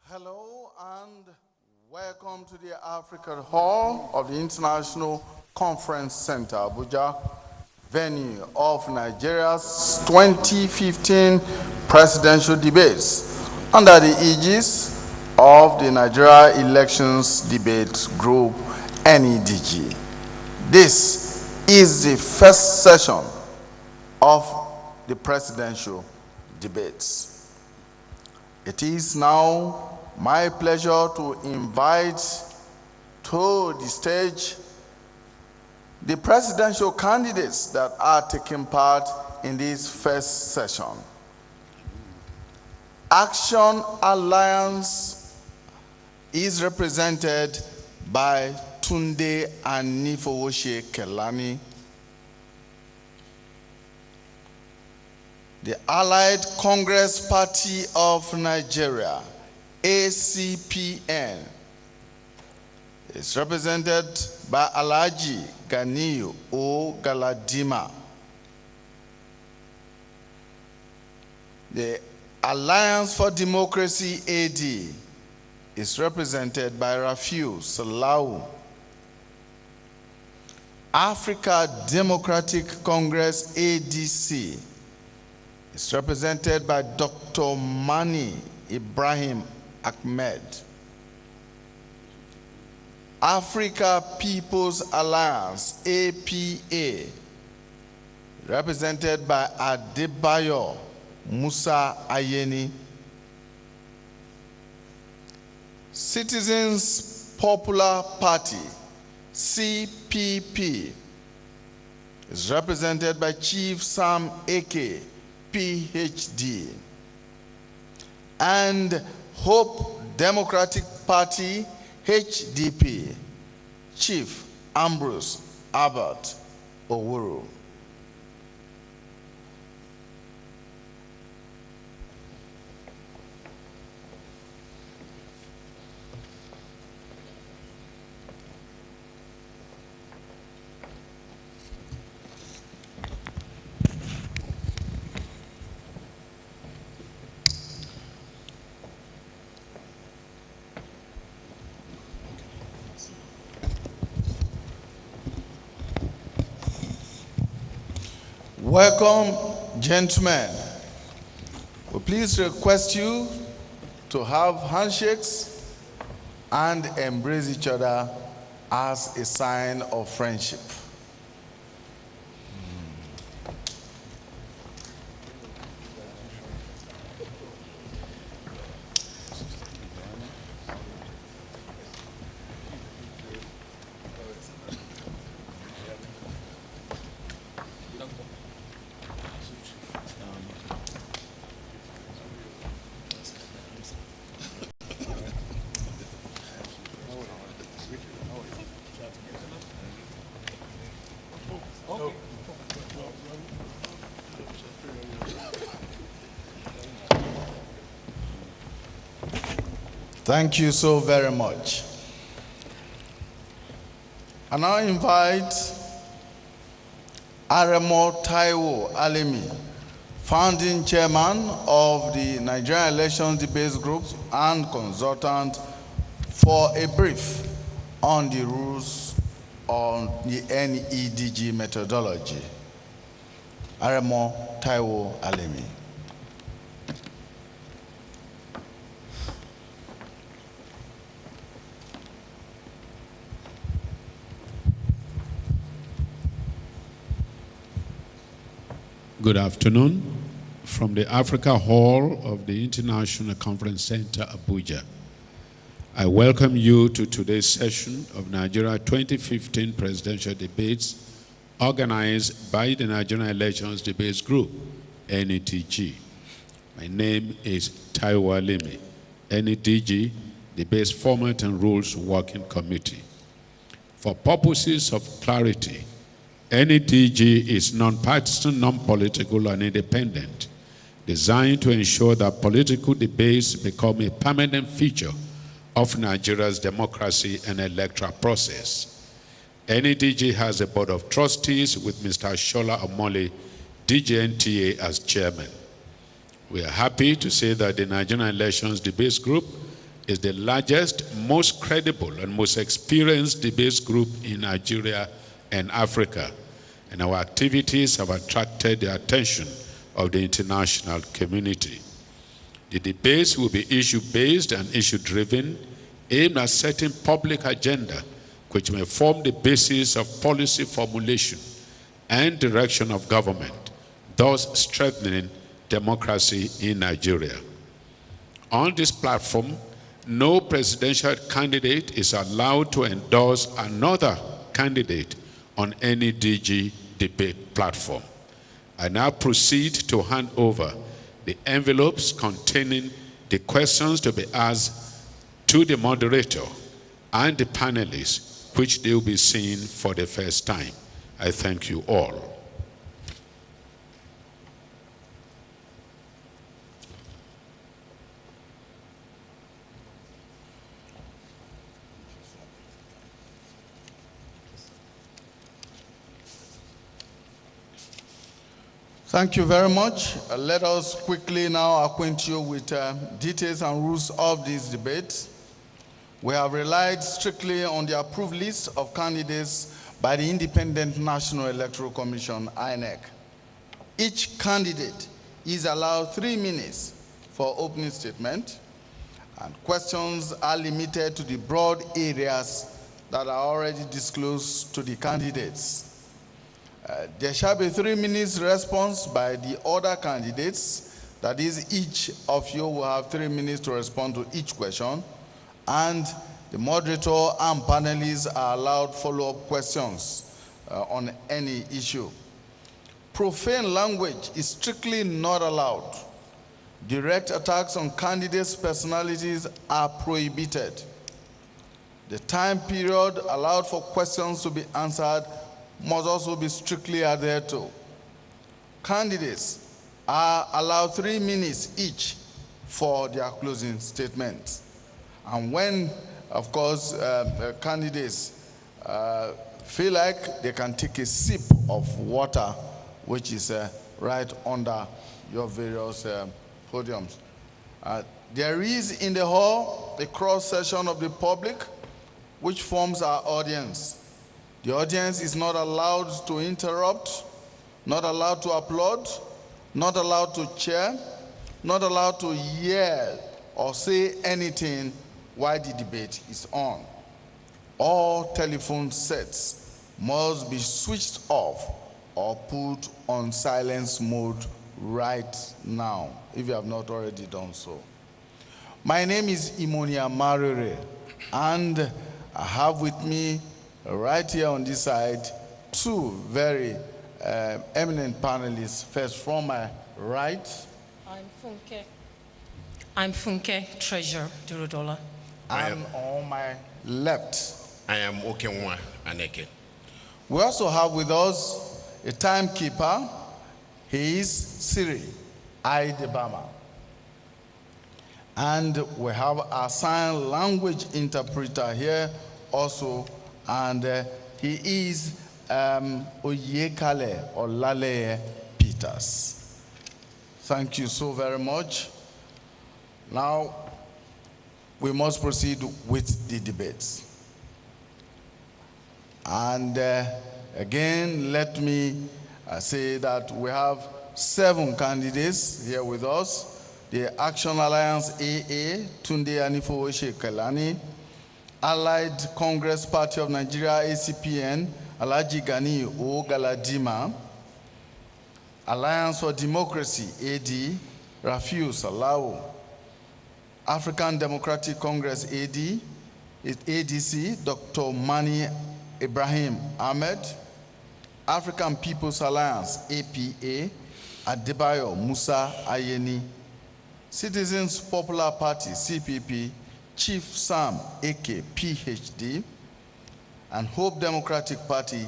Hello and welcome to the African Hall of the International Conference Center, Abuja, venue of Nigeria's 2015 presidential debates under the aegis of the Nigeria Elections Debate Group, NEDG. This is the first session of the presidential debates. It is now my pleasure to invite to the stage the presidential candidates that are taking part in this first session. Action Alliance is represented by Tunde Anifowoshe Kelani. The Allied Congress Party of Nigeria, ACPN, is represented by Alhaji Ganiyu O. Galadima. The Alliance for Democracy, AD, is represented by Rafiu Salau. Africa Democratic Congress, ADC, is represented by Dr. Mani Ibrahim Ahmed. Africa People's Alliance, APA, represented by Adebayo Musa Ayeni. Citizens Popular Party, CPP, is represented by Chief Sam Eke, PhD. And Hope Democratic Party, HDP, Chief Ambrose Abbott Owuru. Welcome, gentlemen. We please request you to have handshakes and embrace each other as a sign of friendship. Thank you so very much. I now invite Aremo Taiwo Alimi, founding chairman of the Nigerian Elections Debates Group and consultant, for a brief on the rules on the NEDG methodology. Aremo Taiwo Alimi. Good afternoon from the Africa Hall of the International Conference Center, Abuja. I welcome you to today's session of Nigeria 2015 presidential debates organized by the Nigerian Elections Debates Group, NEDG. My name is Taiwo Alimi, NEDG, Debates Format and Rules Working Committee. For purposes of clarity, NEDG is non-partisan, non-political, and independent, designed to ensure that political debates become a permanent feature of Nigeria's democracy and electoral process. NEDG has a board of trustees with Mr. Shola Omole, DGNTA, as chairman. We are happy to say that the Nigerian Elections Debates Group is the largest, most credible, and most experienced debate group in Nigeria and Africa, and our activities have attracted the attention of the international community. The debates will be issue-based and issue-driven, aimed at setting public agenda which may form the basis of policy formulation and direction of government, thus strengthening democracy in Nigeria. On this platform, no presidential candidate is allowed to endorse another candidate on any NEDG debate platform. I now proceed to hand over the envelopes containing the questions to be asked to the moderator and the panelists, which they will be seeing for the first time. I thank you all. Thank you very much. Let us quickly now acquaint you with details and rules of this debate. We have relied strictly on the approved list of candidates by the Independent National Electoral Commission, INEC. Each candidate is allowed 3 minutes for opening statement, and questions are limited to the broad areas that are already disclosed to the candidates. There shall be 3 minutes response by the other candidates. That is, each of you will have 3 minutes to respond to each question, and the moderator and panelists are allowed follow-up questions on any issue. Profane language is strictly not allowed. Direct attacks on candidates' personalities are prohibited. The time period allowed for questions to be answered must also be strictly adhered to. Candidates are allowed 3 minutes each for their closing statements. And when, of course, candidates feel like, they can take a sip of water, which is right under your various podiums. There is in the hall a cross-section of the public which forms our audience. The audience is not allowed to interrupt, not allowed to applaud, not allowed to cheer, not allowed to yell or say anything while the debate is on. All telephone sets must be switched off or put on silence mode right now, if you have not already done so. My name is Imonia Marere, and I have with me right here on this side 2 very eminent panelists. First, from my right. I'm Funke Treasure Durodola. And on my left, I am Okenwa Aneke. we also have with us a timekeeper. He is Siri Aidebama. And we have a sign language interpreter here also, and he is Oyekale Olaleye Peters. Thank you so very much. Now, we must proceed with the debates. And again, let me say that we have 7 candidates here with us. The Action Alliance AA, Tunde Anifo Shekelani, Allied Congress Party of Nigeria, ACPN, Alhaji Gani O Galadima, Alliance for Democracy, AD, Rafiu Salawu, African Democratic Congress, AD, ADC, Dr. Mani Ibrahim Ahmed, African People's Alliance, APA, Adebayo Musa Ayeni, Citizens Popular Party, CPP, Chief Sam Eke, PhD, and Hope Democratic Party,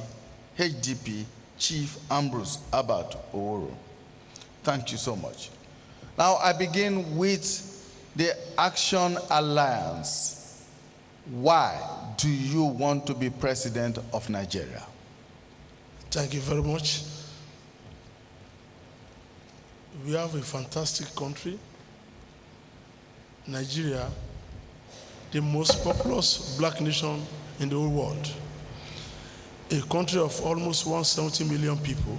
HDP, Chief Ambrose Abat Oworo. Thank you so much. Now I begin with the Action Alliance. Why do you want to be president of Nigeria? Thank you very much. We have a fantastic country. Nigeria the most populous black nation in the whole world, a country of almost 170 million people,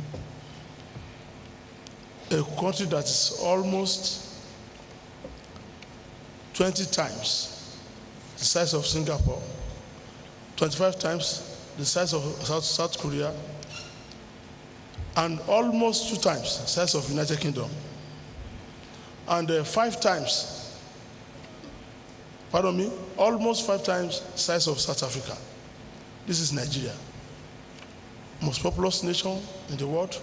a country that is almost 20 times the size of Singapore, 25 times the size of South Korea, and almost 2 times the size of United Kingdom, and 5 times, almost 5 times the size of South Africa. This is Nigeria. Most populous nation in the world,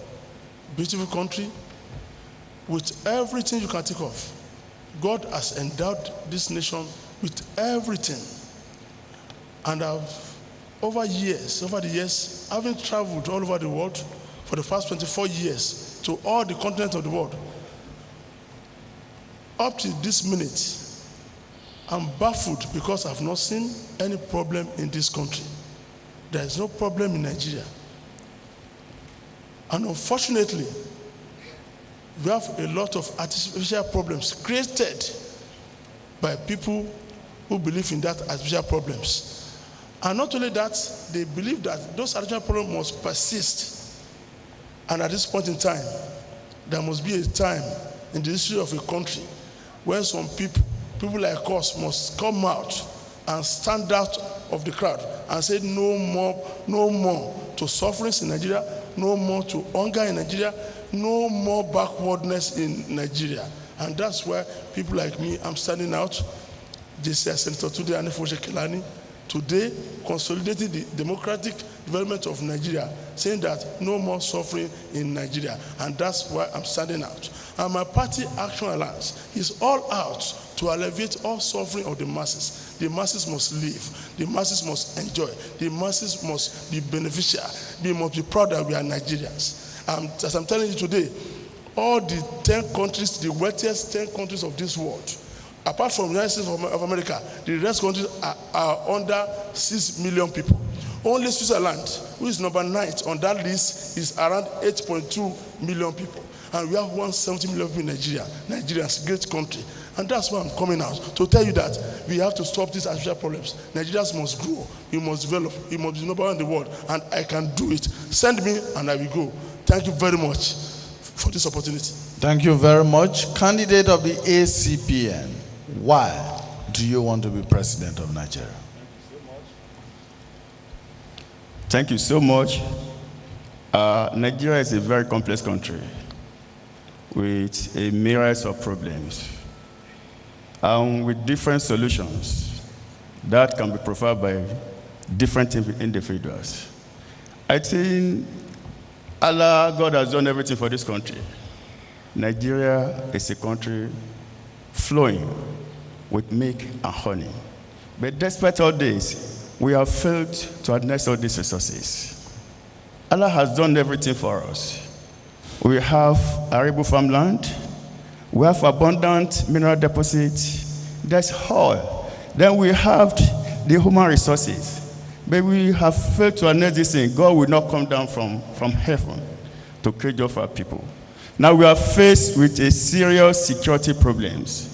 beautiful country, with everything you can think of. God has endowed this nation with everything. And over the years, having traveled all over the world for the past 24 years to all the continents of the world, up to this minute, I'm baffled because I've not seen any problem in this country. There is no problem in Nigeria. And unfortunately, we have a lot of artificial problems created by people who believe in that artificial problems. And not only that, they believe that those artificial problems must persist. And at this point in time, there must be a time in the history of a country where some people like us must come out and stand out of the crowd and say no more to sufferings in Nigeria, no more to hunger in Nigeria, no more backwardness in Nigeria. And that's why people like me, I'm standing out. This Senator Tunde Anifoshe-Kelani, today consolidating the democratic development of Nigeria, saying that no more suffering in Nigeria. And that's why I'm standing out. And my party, Action Alliance, is all out to alleviate all suffering of the masses. The masses must live. The masses must enjoy. The masses must be beneficial. We must be proud that we are Nigerians. As I'm telling you today, all the 10 countries, the wealthiest 10 countries of this world, apart from the United States of America, the rest countries are under 6 million people. Only Switzerland, who is number 9 on that list, is around 8.2 million people. And we have 170 million people in Nigeria. Nigeria is a great country. And that's why I'm coming out, to tell you that we have to stop these artificial problems. Nigerians must grow, we must develop, we must be number 1 in the world, and I can do it. Send me and I will go. Thank you very much for this opportunity. Thank you very much. Candidate of the ACPN, why do you want to be president of Nigeria? Thank you so much. Nigeria is a very complex country with a myriad of problems and with different solutions that can be provided by different individuals. I think God has done everything for this country. Nigeria is a country flowing with milk and honey. But despite all this, we have failed to harness all these resources. Allah has done everything for us. We have arable farmland. We have abundant mineral deposits. That's all. Then we have the human resources. But we have failed to harness this thing. God will not come down from heaven to create job for our people. Now we are faced with a serious security problems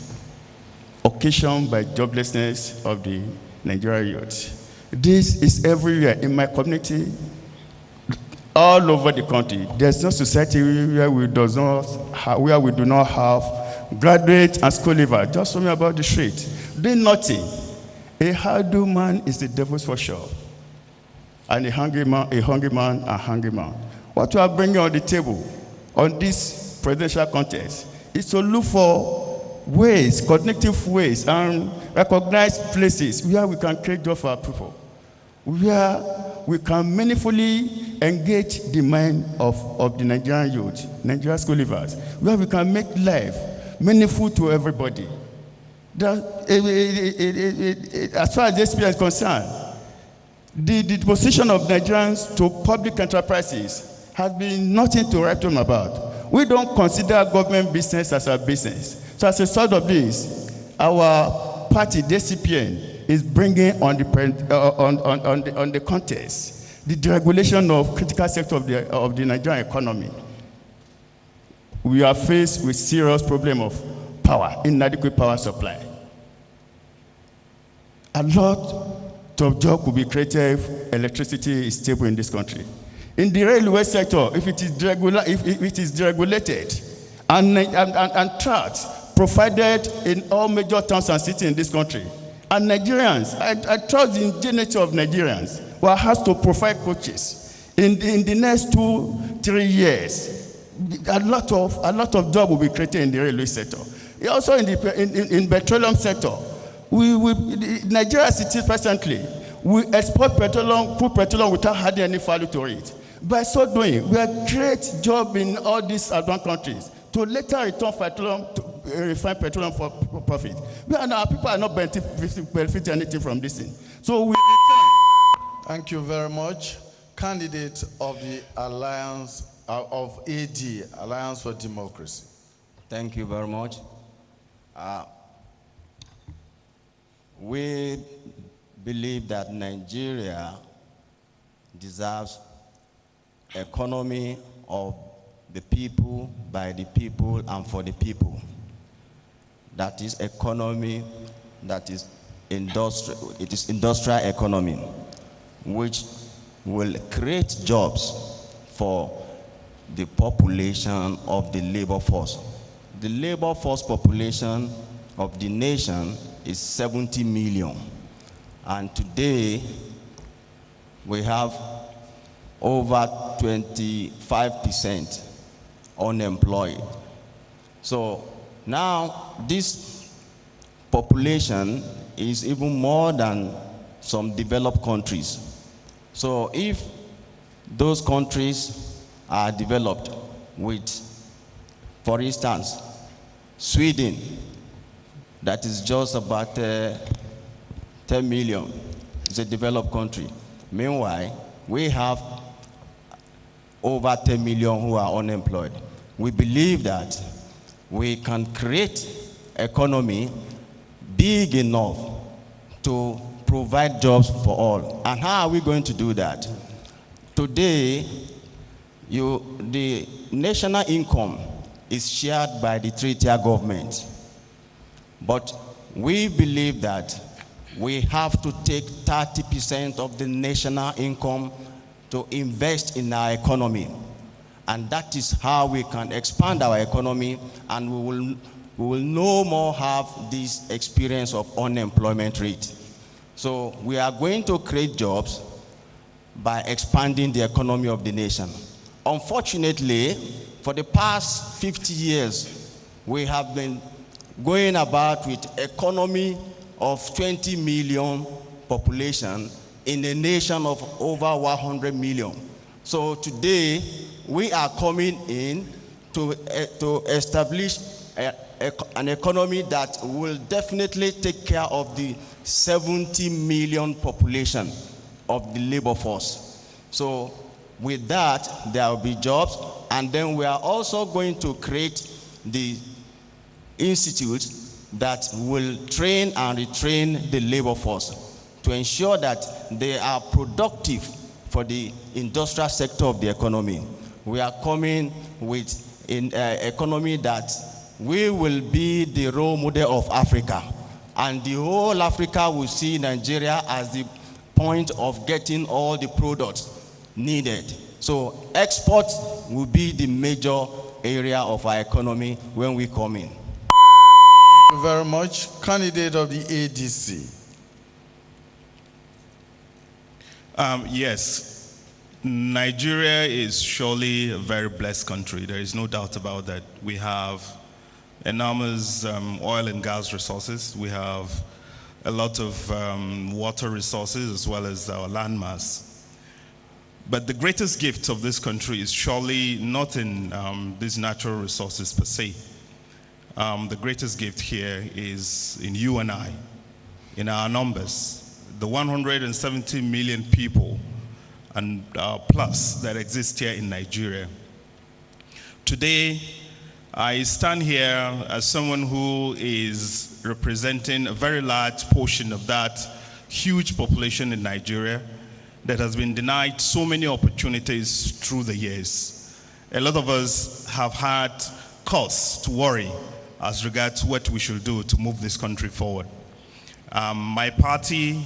occasioned by joblessness of the Nigerian youth. This is everywhere in my community, all over the country. There's no society where we do not have graduate and school leavers. Just tell me about the street. Doing nothing. A hard man is the devil's for sure. And a hungry man, a hungry man. What we are bringing on the table on this presidential contest is to look for ways, cognitive ways, and recognize places where we can create jobs for our people, where we can meaningfully engage the mind of the Nigerian youth, Nigerian school leavers, where we can make life meaningful to everybody. As far as this experience is concerned, the position of Nigerians to public enterprises has been nothing to write home about. We don't consider government business as a business. So as a result of this, our party, the DCPN, is bringing on the contest the deregulation of critical sector of the Nigerian economy. We are faced with serious problem of power, inadequate power supply. a lot of jobs could be created if electricity is stable in this country. In the railway sector, if it is deregulated and tracks provided in all major towns and cities in this country, and Nigerians, I trust the ingenuity of Nigerians, who has to provide coaches in the next 2-3 years. A lot of jobs will be created in the railway sector. Also in the petroleum sector, Nigeria as it is presently, we export petroleum, crude petroleum without adding any value to it. By so doing, we have create jobs in all these advanced countries to later return petroleum, to refine petroleum for profit. Our people are not benefit anything from this thing. So we return. Thank you very much. Candidate of the Alliance of AD, Alliance for Democracy. Thank you very much. We believe that Nigeria deserves economy of the people, by the people, and for the people. That is economy that is industrial. It is industrial economy, which will create jobs for the population of the labor force. The labor force population of the nation is 70 million. And today, we have over 25% unemployed. So now this population is even more than some developed countries. So if those countries are developed with, for instance, Sweden, that is just about 10 million, it's a developed country. Meanwhile, we have over 10 million who are unemployed. We believe that we can create economy big enough to provide jobs for all. And how are we going to do that? Today, the national income is shared by the three-tier government. But we believe that we have to take 30% of the national income to invest in our economy. And that is how we can expand our economy, and we will no more have this experience of unemployment rate. So we are going to create jobs by expanding the economy of the nation. Unfortunately, for the past 50 years, we have been going about with economy of 20 million population in a nation of over 100 million. So today, we are coming in to establish an economy that will definitely take care of the 70 million population of the labor force. So with that, there will be jobs, and then we are also going to create the institute that will train and retrain the labor force to ensure that they are productive for the industrial sector of the economy. We are coming with an economy that we will be the role model of Africa, and the whole Africa will see Nigeria as the point of getting all the products needed. So export will be the major area of our economy when we come in. Thank you very much. Candidate of the ADC. Yes, Nigeria is surely a very blessed country. There is no doubt about that. We have enormous oil and gas resources. We have a lot of water resources as well as our landmass. But the greatest gift of this country is surely not in these natural resources per se. The greatest gift here is in you and I, in our numbers. The 170 million people and plus that exist here in Nigeria. Today, I stand here as someone who is representing a very large portion of that huge population in Nigeria that has been denied so many opportunities through the years. A lot of us have had cause to worry as regards what we should do to move this country forward. My party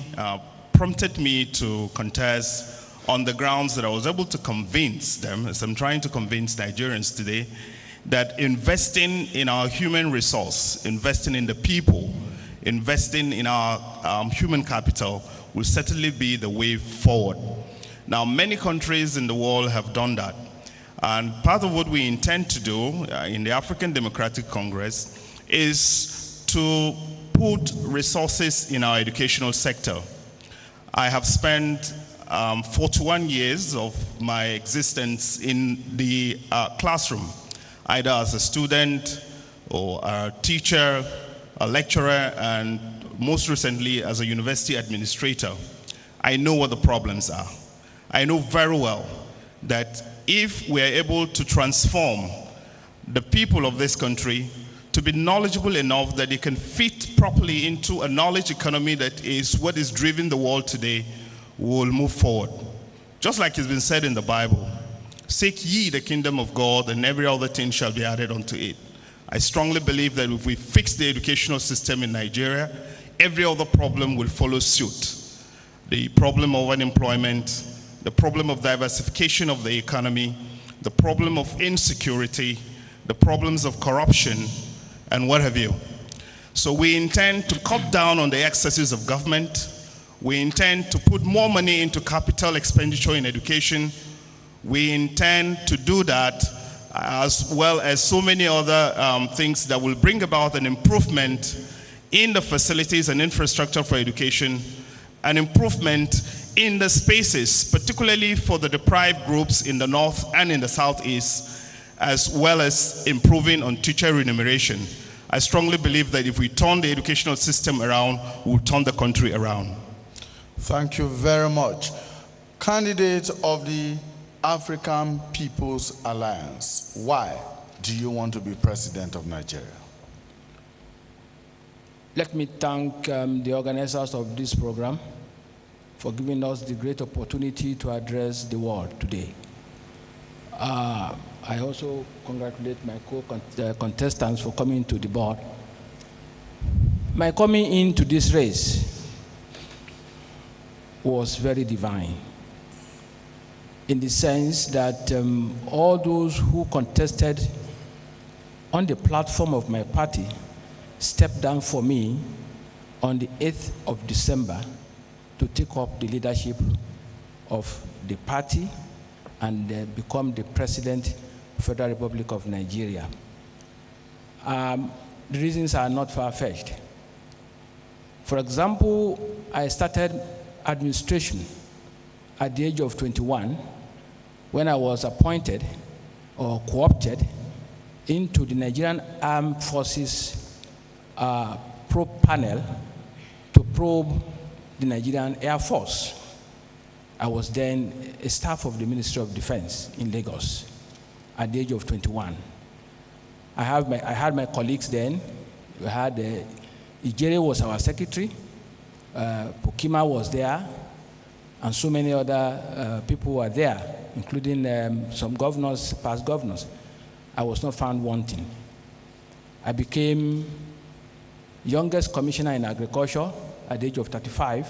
prompted me to contest on the grounds that I was able to convince them, as I'm trying to convince Nigerians today, that investing in our human resource, investing in the people, investing in our human capital will certainly be the way forward. Now, many countries in the world have done that. And part of what we intend to do in the African Democratic Congress is to put resources in our educational sector. I have spent 41 years of my existence in the classroom, either as a student or a teacher, a lecturer, and most recently as a university administrator. I know what the problems are. I know very well that if we are able to transform the people of this country to be knowledgeable enough that they can fit properly into a knowledge economy that is what is driving the world today, we will move forward. Just like it's been said in the Bible, seek ye the kingdom of God and every other thing shall be added unto it. I strongly believe that if we fix the educational system in Nigeria, every other problem will follow suit. The problem of unemployment, the problem of diversification of the economy, the problem of insecurity, the problems of corruption, and what have you. So we intend to cut down on the excesses of government. We intend to put more money into capital expenditure in education. We intend to do that as well as so many other things that will bring about an improvement in the facilities and infrastructure for education, an improvement in the spaces, particularly for the deprived groups in the north and in the southeast, as well as improving on teacher remuneration. I strongly believe that if we turn the educational system around, we'll turn the country around. Thank you very much. Candidate of the African People's Alliance, why do you want to be president of Nigeria? Let me thank the organizers of this program for giving us the great opportunity to address the world today. I also congratulate my contestants for coming to the board. My coming into this race was very divine, in the sense that all those who contested on the platform of my party stepped down for me on the 8th of December to take up the leadership of the party and become the President of the Federal Republic of Nigeria. The reasons are not far-fetched. For example, I started administration at the age of 21 when I was appointed or co-opted into the Nigerian Armed Forces probe panel to probe the Nigerian Air Force. I was then a staff of the Ministry of Defense in Lagos at the age of 21. I had my colleagues then. We had Ijere was our secretary, Pokima was there, and so many other people were there, including some governors, past governors. I was not found wanting. I became youngest commissioner in agriculture at the age of 35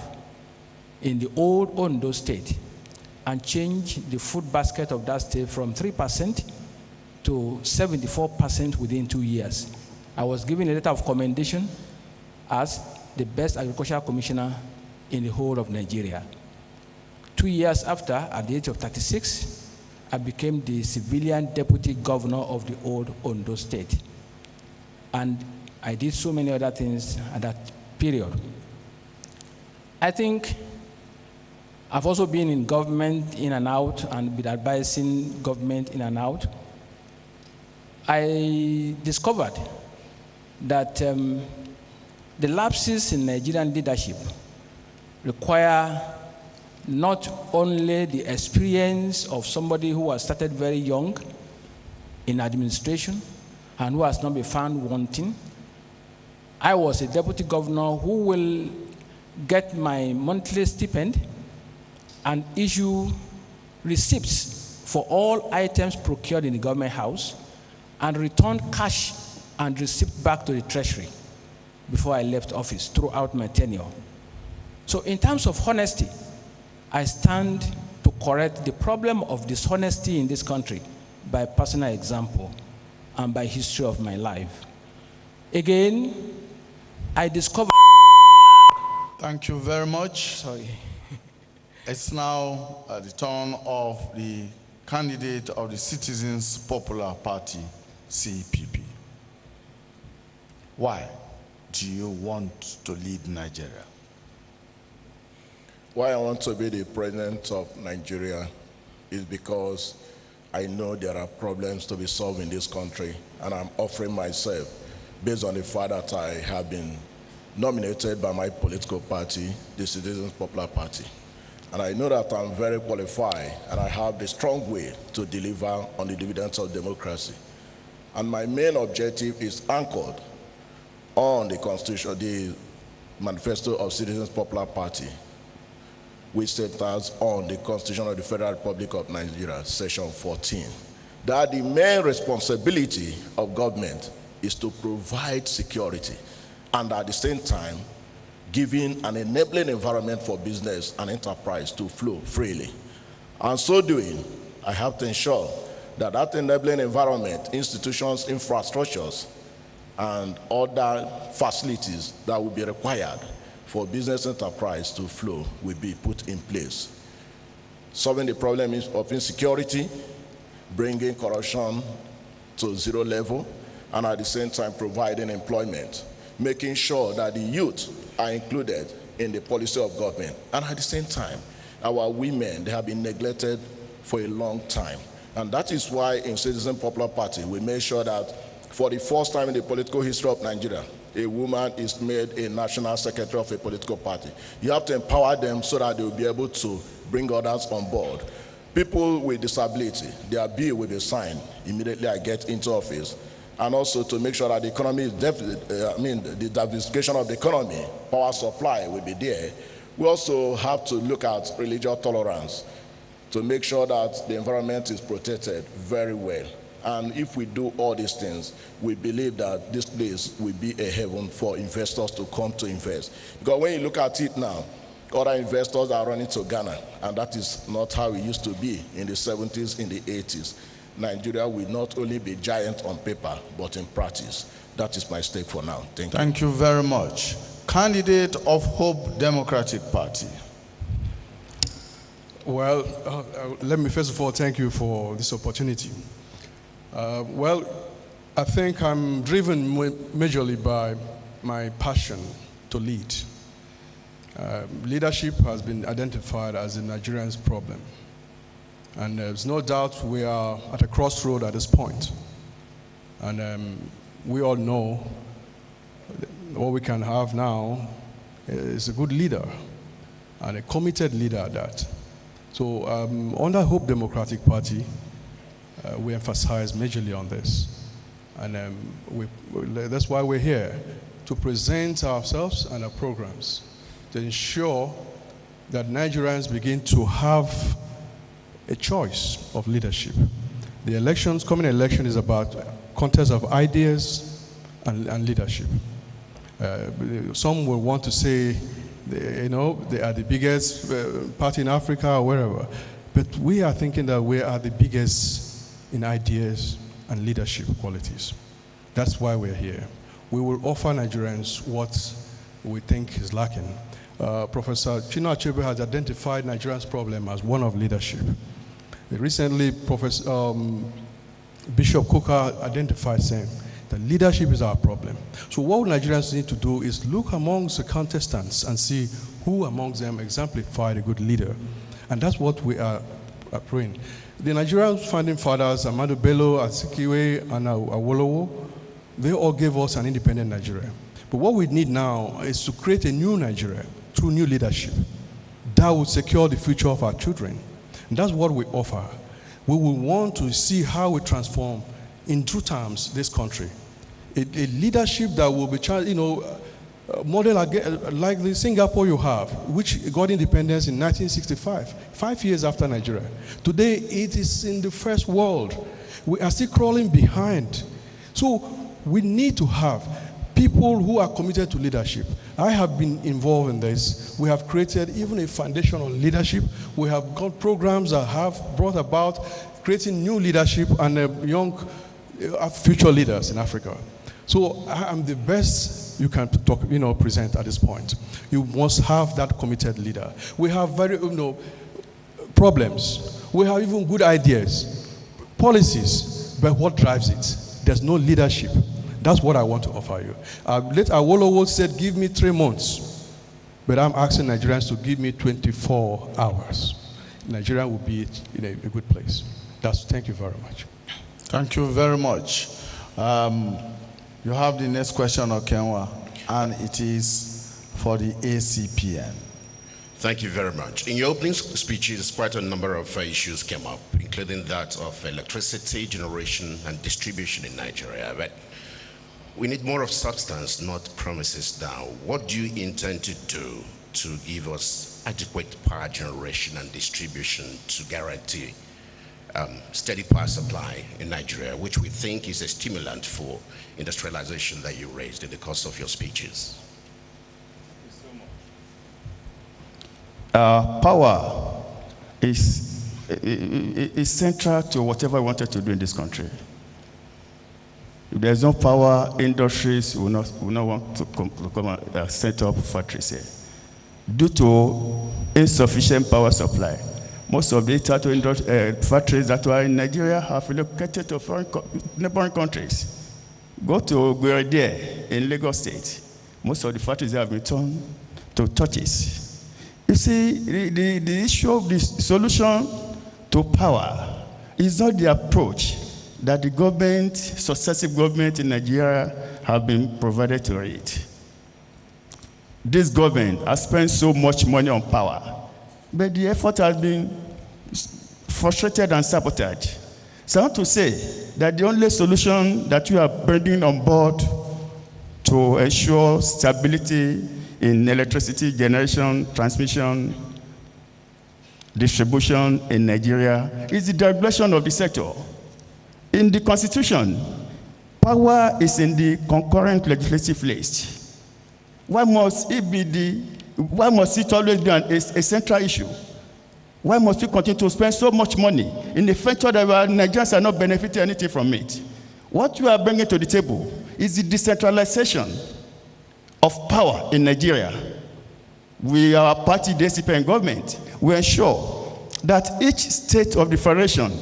in the old Ondo state, and changed the food basket of that state from 3% to 74% within 2 years. I was given a letter of commendation as the best agricultural commissioner in the whole of Nigeria. 2 years after, at the age of 36, I became the civilian deputy governor of the old Ondo state. And I did so many other things at that period. I think I've also been in government in and out and been advising government in and out. I discovered that the lapses in Nigerian leadership require not only the experience of somebody who has started very young in administration and who has not been found wanting. I was a deputy governor who will get my monthly stipend and issue receipts for all items procured in the government house and return cash and receipt back to the treasury. before I left office throughout my tenure. So in terms of honesty, I stand to correct the problem of dishonesty in this country by personal example and by history of my life. Again, I discovered... Thank you very much. Sorry. It's now the turn of the candidate of the Citizens Popular Party, CPP. Why do you want to lead Nigeria? Why I want to be the president of Nigeria is because I know there are problems to be solved in this country, and I'm offering myself based on the fact that I have been nominated by my political party, the Citizens Popular Party. And I know that I'm very qualified and I have the strong way to deliver on the dividends of democracy. And my main objective is anchored on the Constitution, the Manifesto of Citizens Popular Party, which centers on the Constitution of the Federal Republic of Nigeria, Section 14. That the main responsibility of government is to provide security and at the same time giving an enabling environment for business and enterprise to flow freely. And so doing, I have to ensure that that enabling environment, institutions, infrastructures, and other facilities that will be required for business enterprise to flow will be put in place. Solving the problem of insecurity, bringing corruption to zero level, and at the same time providing employment, making sure that the youth are included in the policy of government. And at the same time, our women, they have been neglected for a long time. And that is why in Citizen Popular Party, we made sure that for the first time in the political history of Nigeria, a woman is made a national secretary of a political party. You have to empower them so that they will be able to bring others on board. People with disability, their bill will be signed immediately I get into office. And also to make sure that the economy is the diversification of the economy, power supply will be there. We also have to look at religious tolerance to make sure that the environment is protected very well. And if we do all these things, we believe that this place will be a heaven for investors to come to invest. Because when you look at it now, other investors are running to Ghana, and that is not how it used to be in the 70s, in the 80s. Nigeria will not only be giant on paper, but in practice. That is my stake for now. Thank you. Thank you very much. Candidate of Hope Democratic Party. Well, let me first of all thank you for this opportunity. Well, I think I'm driven majorly by my passion to lead. Leadership has been identified as a Nigerian's problem. And there's no doubt we are at a crossroad at this point. And we all know what we can have now is a good leader and a committed leader at that. So under Hope Democratic Party, we emphasize majorly on this. And that's why we're here, to present ourselves and our programs, to ensure that Nigerians begin to have a choice of leadership. The elections, coming election is about contest of ideas and leadership. Some will want to say, they are the biggest party in Africa or wherever. But we are thinking that we are the biggest in ideas and leadership qualities. That's why we're here. We will offer Nigerians what we think is lacking. Professor Chinua Achebe has identified Nigerians' problem as one of leadership. Recently, Bishop Kuka identified saying that leadership is our problem. So what Nigerians need to do is look amongst the contestants and see who amongst them exemplified a good leader. And that's what we are praying. The Nigerian founding fathers, Ahmadu Bello, Azikiwe, and Awolowo, they all gave us an independent Nigeria. But what we need now is to create a new Nigeria through new leadership that will secure the future of our children. And that's what we offer. We will want to see how we transform in true terms this country. A leadership that will be, model like the Singapore you have, which got independence in 1965, 5 years after Nigeria. Today, it is in the first world. We are still crawling behind. So we need to have people who are committed to leadership. I have been involved in this. We have created even a foundation on leadership. We have got programs that have brought about creating new leadership and young future leaders in Africa. So I am the best you can talk, present at this point. You must have that committed leader. We have very, problems. We have even good ideas, policies, but what drives it? There's no leadership. That's what I want to offer you. Late Awolowo said, give me 3 months, but I'm asking Nigerians to give me 24 hours. Nigeria will be in a good place. Thank you very much. Thank you very much. You have the next question, Okenwa, and it is for the ACPN. Thank you very much. In your opening speeches, quite a number of issues came up, including that of electricity generation and distribution in Nigeria. But we need more of substance, not promises now. What do you intend to do to give us adequate power generation and distribution to guarantee steady power supply in Nigeria, which we think is a stimulant for industrialization that you raised in the course of your speeches? Power is central to whatever we wanted to do in this country. If there's no power, industries will not want to come and set up factories here. Due to insufficient power supply, most of the factories that are in Nigeria have relocated to neighboring countries. Go to Gwerede in Lagos State. Most of the factories have been turned to torches. You see, the issue of the solution to power is not the approach that the government, successive government in Nigeria have been provided to it. This government has spent so much money on power, but the effort has been frustrated and sabotaged. So I want to say that the only solution that you are bringing on board to ensure stability in electricity generation, transmission, distribution in Nigeria is the deregulation of the sector. In the Constitution, power is in the concurrent legislative list. Why must it always be a central issue? Why must we continue to spend so much money in the venture that Nigerians are not benefiting anything from it? What you are bringing to the table is the decentralization of power in Nigeria. We, our party, the ACPN government, will ensure that each state of the federation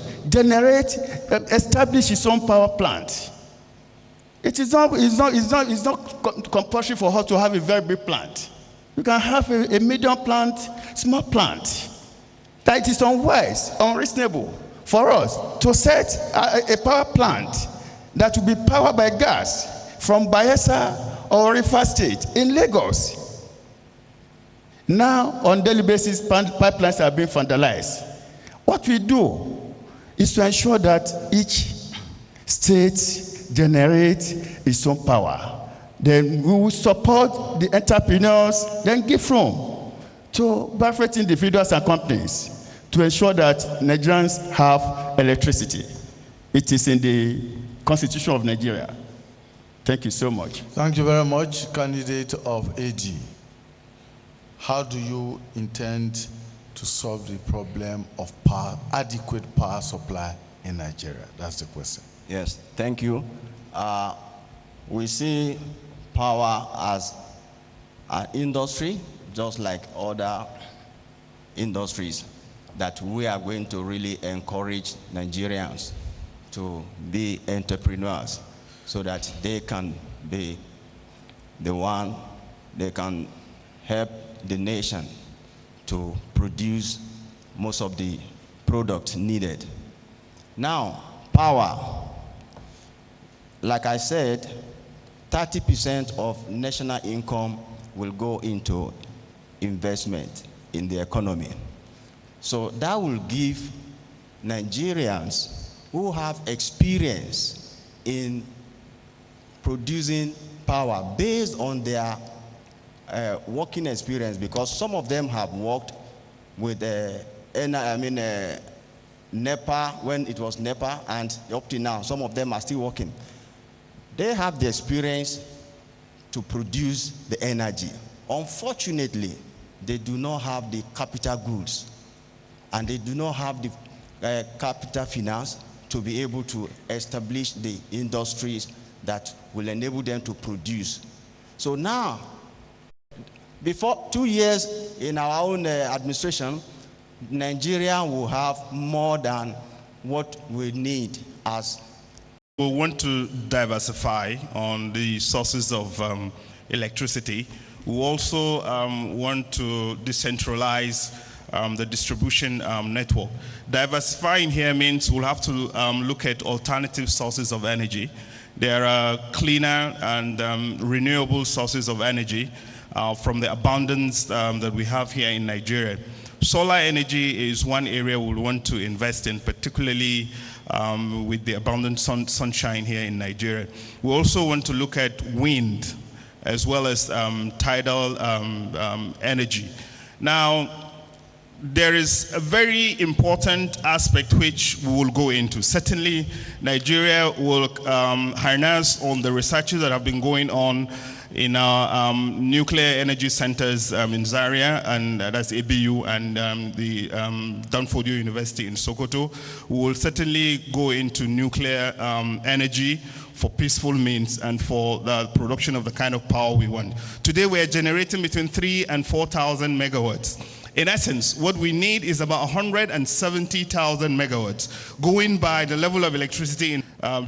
establish its own power plant. It's not compulsory for us to have a very big plant. You can have a medium plant, small plant. That it is unwise, unreasonable for us to set a power plant that will be powered by gas from Bayelsa or River State in Lagos. Now, on a daily basis, pipelines are being vandalized. What we do is to ensure that each state generates its own power. Then we will support the entrepreneurs, then give room to private individuals and companies to ensure that Nigerians have electricity. It is in the Constitution of Nigeria. Thank you so much. Thank you very much, candidate of AG. How do you intend to solve the problem of adequate power supply in Nigeria? That's the question. Yes, thank you. We see power as an industry, just like other industries, that we are going to really encourage Nigerians to be entrepreneurs so that they can be they can help the nation to produce most of the products needed. Now, power. Like I said, 30% of national income will go into investment in the economy. So that will give Nigerians who have experience in producing power based on their working experience, because some of them have worked with NEPA when it was NEPA, and up to now, some of them are still working. They have the experience to produce the energy. Unfortunately, they do not have the capital goods, and they do not have the capital finance to be able to establish the industries that will enable them to produce. So now, before 2 years in our own administration, Nigeria will have more than what we need as. We want to diversify on the sources of electricity. We also want to decentralize the distribution network. Diversifying here means we'll have to look at alternative sources of energy. There are cleaner and renewable sources of energy from the abundance that we have here in Nigeria. Solar energy is one area we'll want to invest in, particularly with the abundant sunshine here in Nigeria. We also want to look at wind as well as tidal energy. Now, there is a very important aspect which we will go into. Certainly, Nigeria will harness on the researches that have been going on in our nuclear energy centers in Zaria, and that's ABU, and the Danfodio University in Sokoto. We will certainly go into nuclear energy for peaceful means and for the production of the kind of power we want. Today, we are generating between 3,000 and 4,000 megawatts. In essence, what we need is about 170,000 megawatts, going by the level of electricity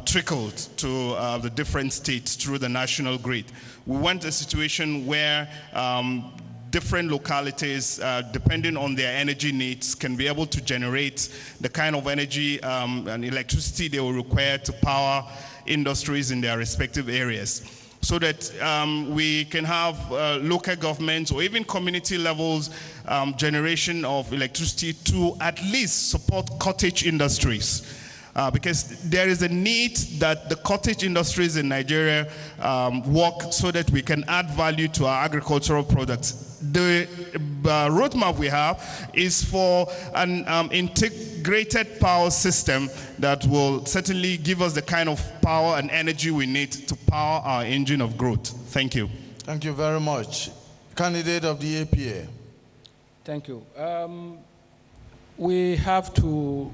trickled to the different states through the national grid. We want a situation where different localities, depending on their energy needs, can be able to generate the kind of energy and electricity they will require to power industries in their respective areas, so that we can have local governments or even community levels generation of electricity to at least support cottage industries. Because there is a need that the cottage industries in Nigeria work so that we can add value to our agricultural products. The roadmap we have is for an integrated power system that will certainly give us the kind of power and energy we need to power our engine of growth. Thank you. Thank you very much. Candidate of the APA. Thank you. We have to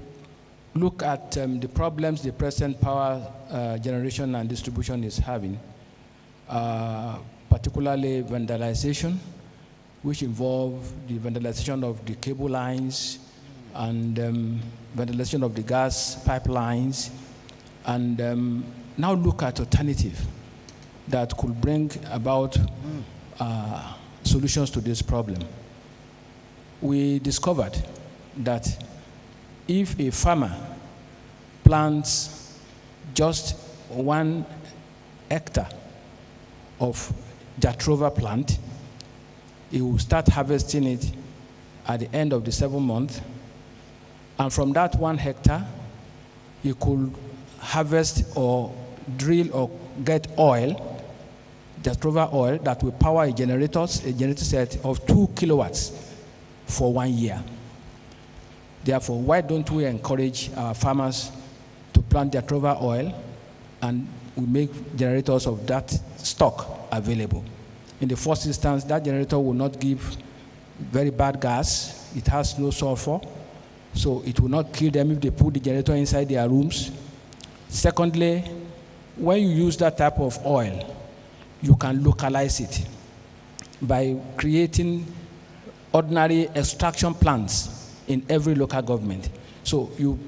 look at the problems the present power generation and distribution is having, particularly vandalization, which involve the vandalization of the cable lines and vandalization of the gas pipelines, and now look at alternative that could bring about solutions to this problem. We discovered that if a farmer plants just 1 hectare of Jatropha plant, he will start harvesting it at the end of the 7th month. And from that 1 hectare, he could harvest or drill or get oil, Jatropha oil, that will power a generator set of 2 kilowatts for 1 year. Therefore, why don't we encourage our farmers to plant Jatropha oil, and we make generators of that stock available? In the first instance, that generator will not give very bad gas. It has no sulfur, so it will not kill them if they put the generator inside their rooms. Secondly, when you use that type of oil, you can localize it by creating ordinary extraction plants in every local government. So you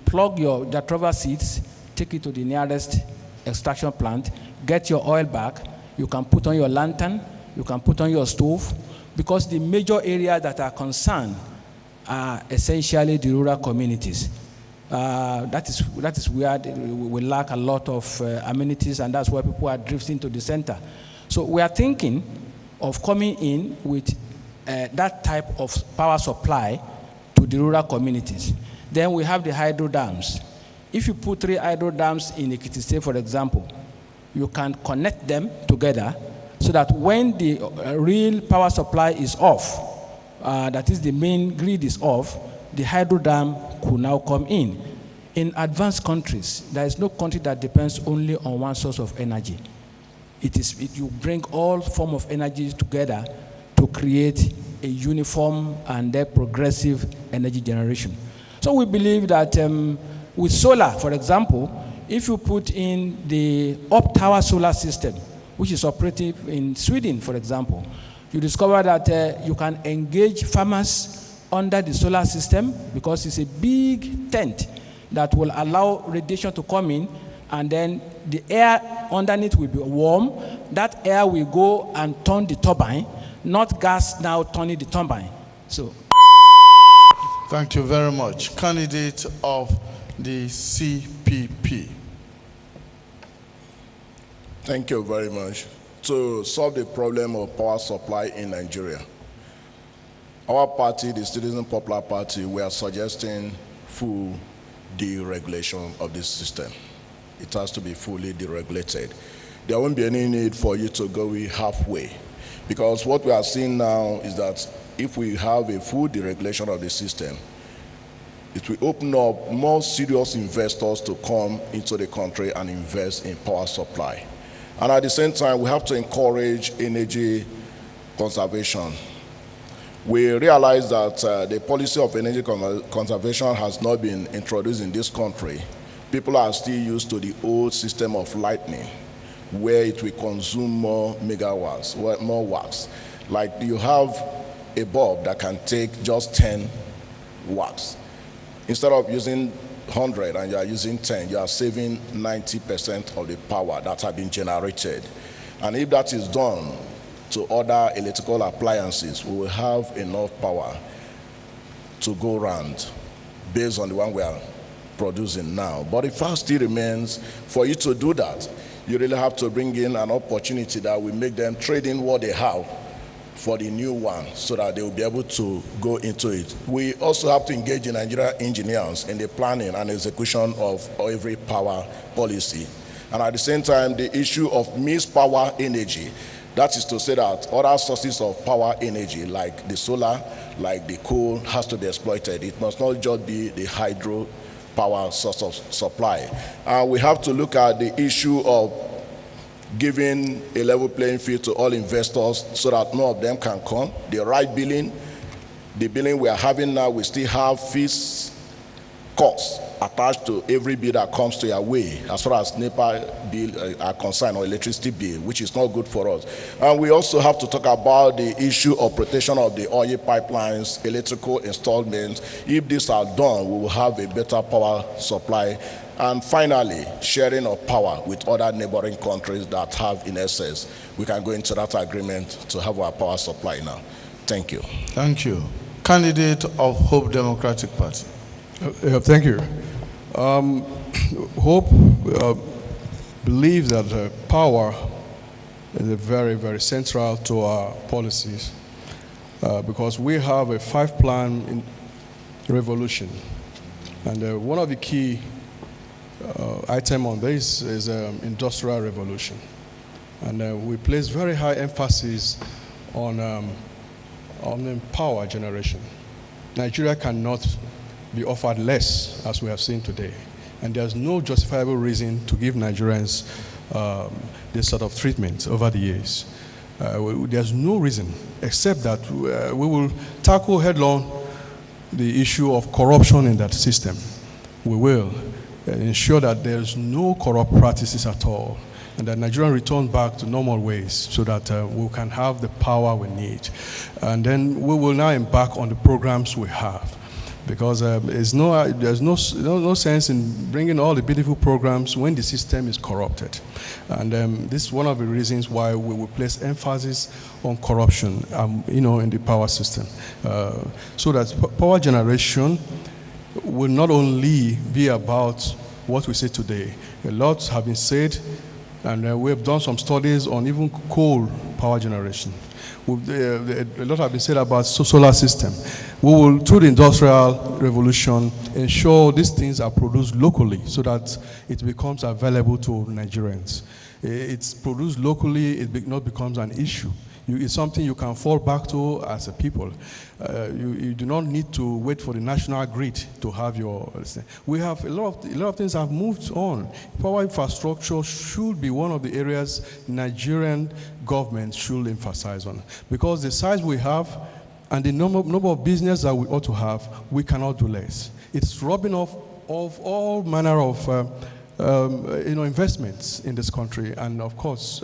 plug your Jatropha seeds, take it to the nearest extraction plant, get your oil back, you can put on your lantern, you can put on your stove, because the major areas that are concerned are essentially the rural communities. That is where we lack a lot of amenities, and that's why people are drifting to the center. So we are thinking of coming in with that type of power supply to the rural communities. Then we have the hydro dams. If you put 3 hydro dams in Ekiti State, for example, you can connect them together so that when the real power supply is off, that is the main grid is off, the hydro dam could now come in. In advanced countries, there is no country that depends only on one source of energy. You bring all form of energy together to create a uniform and progressive energy generation. So we believe that with solar, for example, if you put in the up-tower solar system, which is operative in Sweden, for example, you discover that you can engage farmers under the solar system because it's a big tent that will allow radiation to come in, and then the air underneath will be warm. That air will go and turn the turbine, not gas now turning the turbine. So, thank you very much. Candidate of the CPP. Thank you very much. To solve the problem of power supply in Nigeria, our party, the Citizen Popular Party, we are suggesting full deregulation of this system. It has to be fully deregulated. There won't be any need for you to go halfway, because what we are seeing now is that if we have a full deregulation of the system, it will open up more serious investors to come into the country and invest in power supply. And at the same time, we have to encourage energy conservation. We realize that the policy of energy conservation has not been introduced in this country. People are still used to the old system of lighting, where it will consume more megawatts, more watts. Like you have a bulb that can take just 10 watts. Instead of using 100 and you are using 10, you are saving 90% of the power that has been generated. And if that is done to other electrical appliances, we will have enough power to go around based on the one we are producing now. But the fact still remains, for you to do that, you really have to bring in an opportunity that will make them trade in what they have for the new one, so that they will be able to go into it. We also have to engage in Nigerian engineers in the planning and execution of every power policy. And at the same time, the issue of mixed power energy, that is to say that other sources of power energy, like the solar, like the coal, has to be exploited. It must not just be the hydro power source of supply. And we have to look at the issue of giving a level playing field to all investors so that none of them can come. The right billing, the billing we are having now, we still have fees, costs attached to every bill that comes to your way, as far as NEPA bill are concerned, or electricity bill, which is not good for us. And we also have to talk about the issue of protection of the oil pipelines, electrical installments. If these are done, we will have a better power supply. And finally, sharing of power with other neighboring countries that have in excess. We can go into that agreement to have our power supply now. Thank you. Thank you. Candidate of Hope Democratic Party. Thank you. Hope believes that power is very, very central to our policies because we have a 5-plan revolution. And one of the key item on this is industrial revolution. And we place very high emphasis on power generation. Nigeria cannot be offered less, as we have seen today. And there's no justifiable reason to give Nigerians this sort of treatment over the years. There's no reason, except that we will tackle head-on the issue of corruption in that system. We will ensure that there's no corrupt practices at all, and that Nigeria returns back to normal ways so that we can have the power we need. And then we will now embark on the programs we have, because there's no sense in bringing all the beautiful programs when the system is corrupted. And this is one of the reasons why we will place emphasis on corruption, in the power system, so that power generation will not only be about what we say today. A lot have been said, and we have done some studies on even coal power generation. A lot have been said about solar system. We will, through the industrial revolution, ensure these things are produced locally so that it becomes available to Nigerians. It's produced locally, it not becomes an issue. It's something you can fall back to as a people. You do not need to wait for the national grid to have your. We have a lot of things have moved on. Power infrastructure should be one of the areas Nigerian government should emphasize on, because the size we have and the number of business that we ought to have, we cannot do less. It's robbing off of all manner of investments in this country, and of course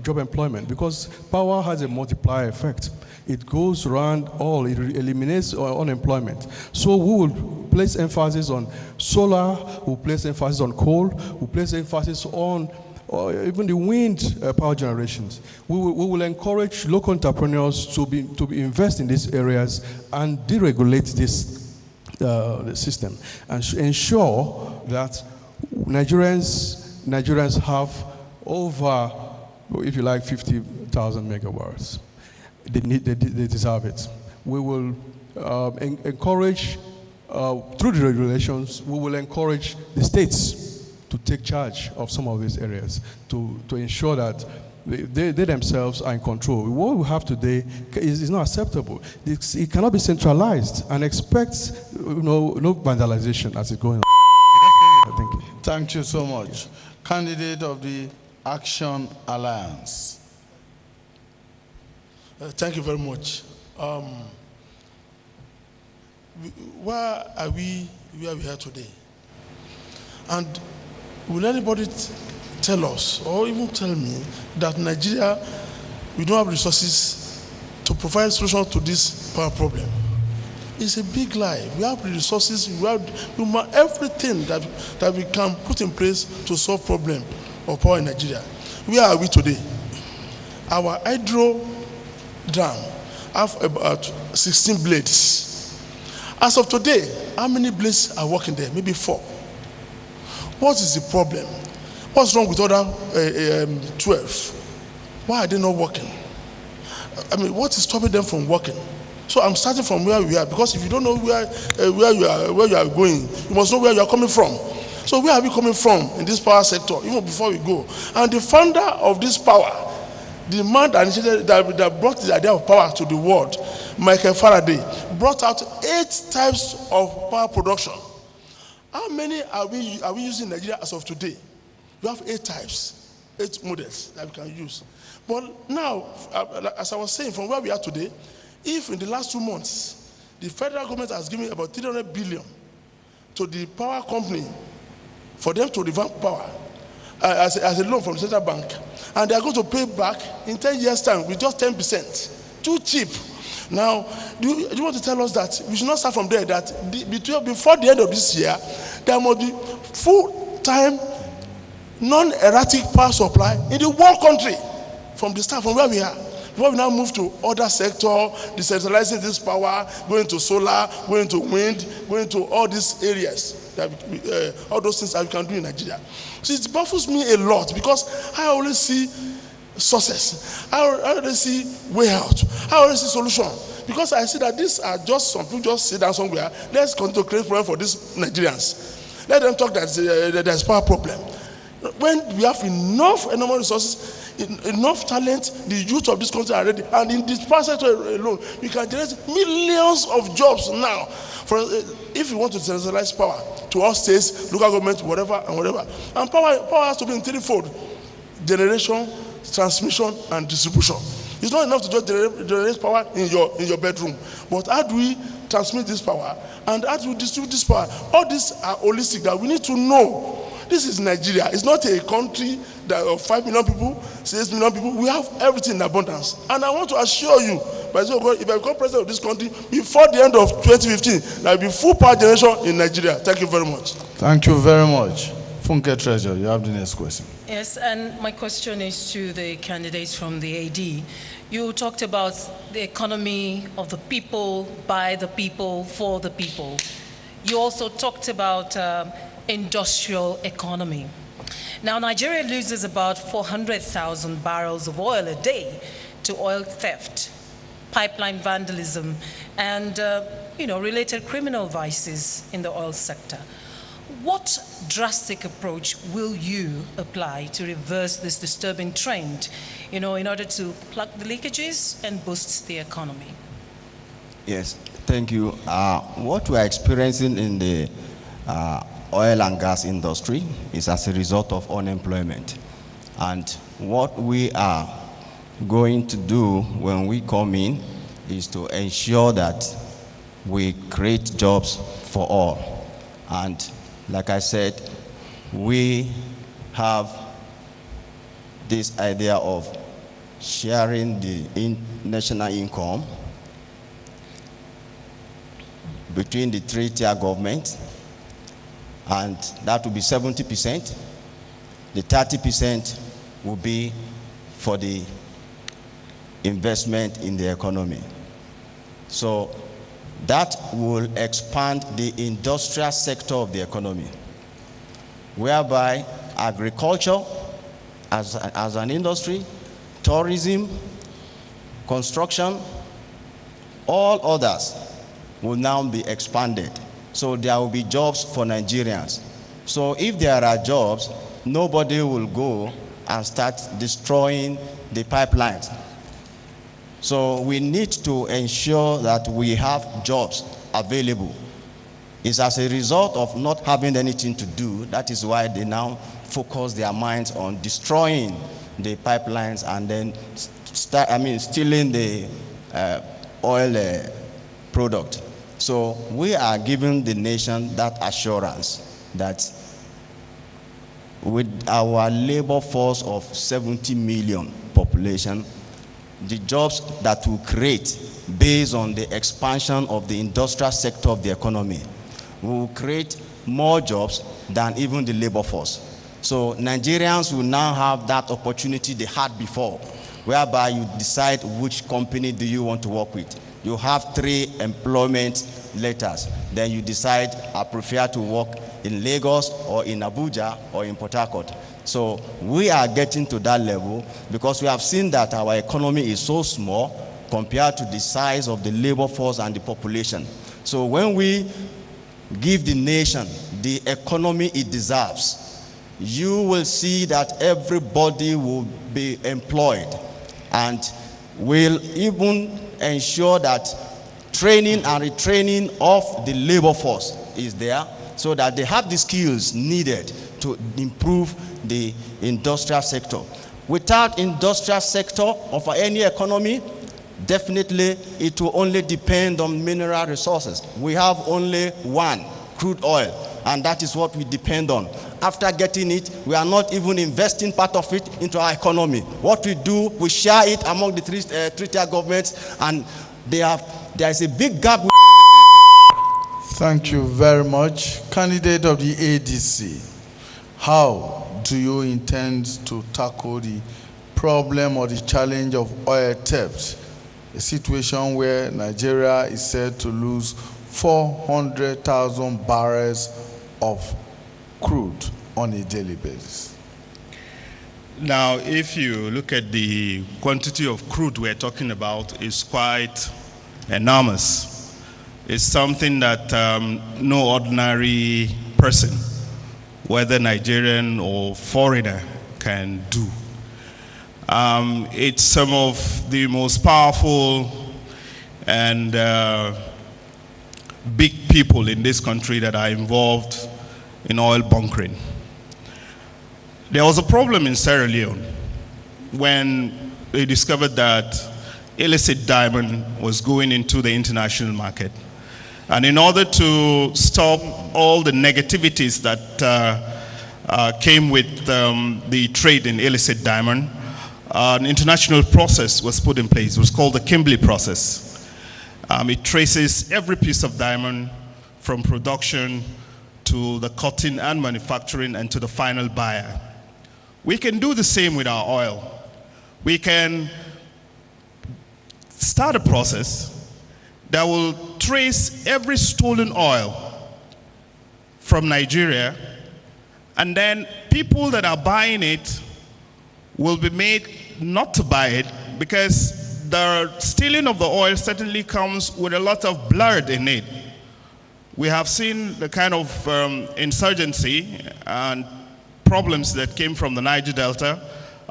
job employment, because power has a multiplier effect. It goes around all, it eliminates unemployment. So we will place emphasis on solar, we'll place emphasis on coal, we'll place emphasis on even the wind power generations. We will encourage local entrepreneurs to invest in these areas and deregulate this the system, and ensure that Nigerians have over, if you like, 50,000 megawatts. They deserve it. We will encourage, through the regulations, we will encourage the states to take charge of some of these areas to ensure that they themselves are in control. What we have today is not acceptable. It cannot be centralized and expect no vandalization as it's going on. Thank you. Thank you so much. Candidate of the Action Alliance. Thank you very much. Why are we where we are today? And will anybody tell us, or even tell me, that Nigeria, we don't have resources to provide solutions to this power problem? It's a big lie. We have the resources, we have everything that we can put in place to solve problem of power in Nigeria. Where are we today? Our hydro dam have about 16 blades. As of today, how many blades are working there? Maybe 4. What is the problem? What's wrong with other 12? Why are they not working? I mean, what is stopping them from working? So I'm starting from where we are, because if you don't know where you are going, you must know where you are coming from. So where are we coming from in this power sector, even before we go? And the founder of this power, the man that brought the idea of power to the world, Michael Faraday, brought out 8 types of power production. How many are we using in Nigeria as of today? We have 8 types, 8 models that we can use. But now, as I was saying, from where we are today, if in the last 2 months, the federal government has given about 300 billion to the power company for them to revamp power as a loan from the central bank, and they are going to pay back in 10 years' time with just 10%. Too cheap. Now, do you want to tell us that we should not start from there, that before the end of this year, there must be full-time, non-erratic power supply in the whole country from the start, from where we are? Before we now move to other sector, decentralizing this power, going to solar, going to wind, going to all these areas, that all those things that we can do in Nigeria. So it baffles me a lot, because I always see success. I always see way out. I always see solution. Because I see that these are just some people just sit down somewhere. Let's continue to create problem for these Nigerians. Let them talk that there's power problem. When we have enough resources, enough talent, the youth of this country are ready, and in this power sector alone, we can generate millions of jobs now. If you want to centralize power to all states, local government, whatever and whatever, and power has to be in 3-fold: generation, transmission, and distribution. It's not enough to just generate power in your bedroom, but how do we transmit this power, and how do we distribute this power? All these are holistic that we need to know. This is Nigeria. It's not a country that of 5 million people, 6 million people. We have everything in abundance. And I want to assure you, if I become president of this country, before the end of 2015, there will be full power generation in Nigeria. Thank you very much. Thank you very much. Funke Treasure, you have the next question. Yes, and my question is to the candidates from the AD. You talked about the economy of the people, by the people, for the people. You also talked about industrial economy. Now, Nigeria loses about 400,000 barrels of oil a day to oil theft, pipeline vandalism, and related criminal vices in the oil sector. What drastic approach will you apply to reverse this disturbing trend, in order to plug the leakages and boost the economy? Yes, thank you. What we are experiencing in the oil and gas industry is as a result of unemployment. And what we are going to do when we come in is to ensure that we create jobs for all. And like I said, we have this idea of sharing the national income between the three-tier governments, and that will be 70%. The 30% will be for the investment in the economy. So that will expand the industrial sector of the economy, whereby agriculture as an industry, tourism, construction, all others will now be expanded. So there will be jobs for Nigerians. So if there are jobs, nobody will go and start destroying the pipelines. So we need to ensure that we have jobs available. It's as a result of not having anything to do. That is why they now focus their minds on destroying the pipelines and then stealing the oil product. So we are giving the nation that assurance that with our labor force of 70 million population, the jobs that we create based on the expansion of the industrial sector of the economy will create more jobs than even the labor force. So Nigerians will now have that opportunity they had before, whereby you decide which company do you want to work with. You have 3 employment letters. Then you decide, I prefer to work in Lagos or in Abuja or in Port Harcourt. So we are getting to that level because we have seen that our economy is so small compared to the size of the labor force and the population. So when we give the nation the economy it deserves, you will see that everybody will be employed, and will even ensure that training and retraining of the labor force is there so that they have the skills needed to improve the industrial sector. Without industrial sector of any economy, definitely it will only depend on mineral resources. We have only one, crude oil, and that is what we depend on. After getting it, we are not even investing part of it into our economy. What we do, we share it among the three-tier governments, and there is a big gap. Thank you very much. Candidate of the ADC, how do you intend to tackle the problem or the challenge of oil theft, a situation where Nigeria is said to lose 400,000 barrels of crude on a daily basis? Now, if you look at the quantity of crude we're talking about, is quite enormous. It's something that no ordinary person, whether Nigerian or foreigner, can do. It's some of the most powerful and big people in this country that are involved in oil bunkering. There was a problem in Sierra Leone when they discovered that illicit diamond was going into the international market. And in order to stop all the negativities that came with the trade in illicit diamond, an international process was put in place. It was called the Kimberley process. It traces every piece of diamond from production to the cutting and manufacturing and to the final buyer. We can do the same with our oil. We can start a process that will trace every stolen oil from Nigeria, and then people that are buying it will be made not to buy it, because the stealing of the oil certainly comes with a lot of blood in it. We have seen the kind of insurgency and problems that came from the Niger Delta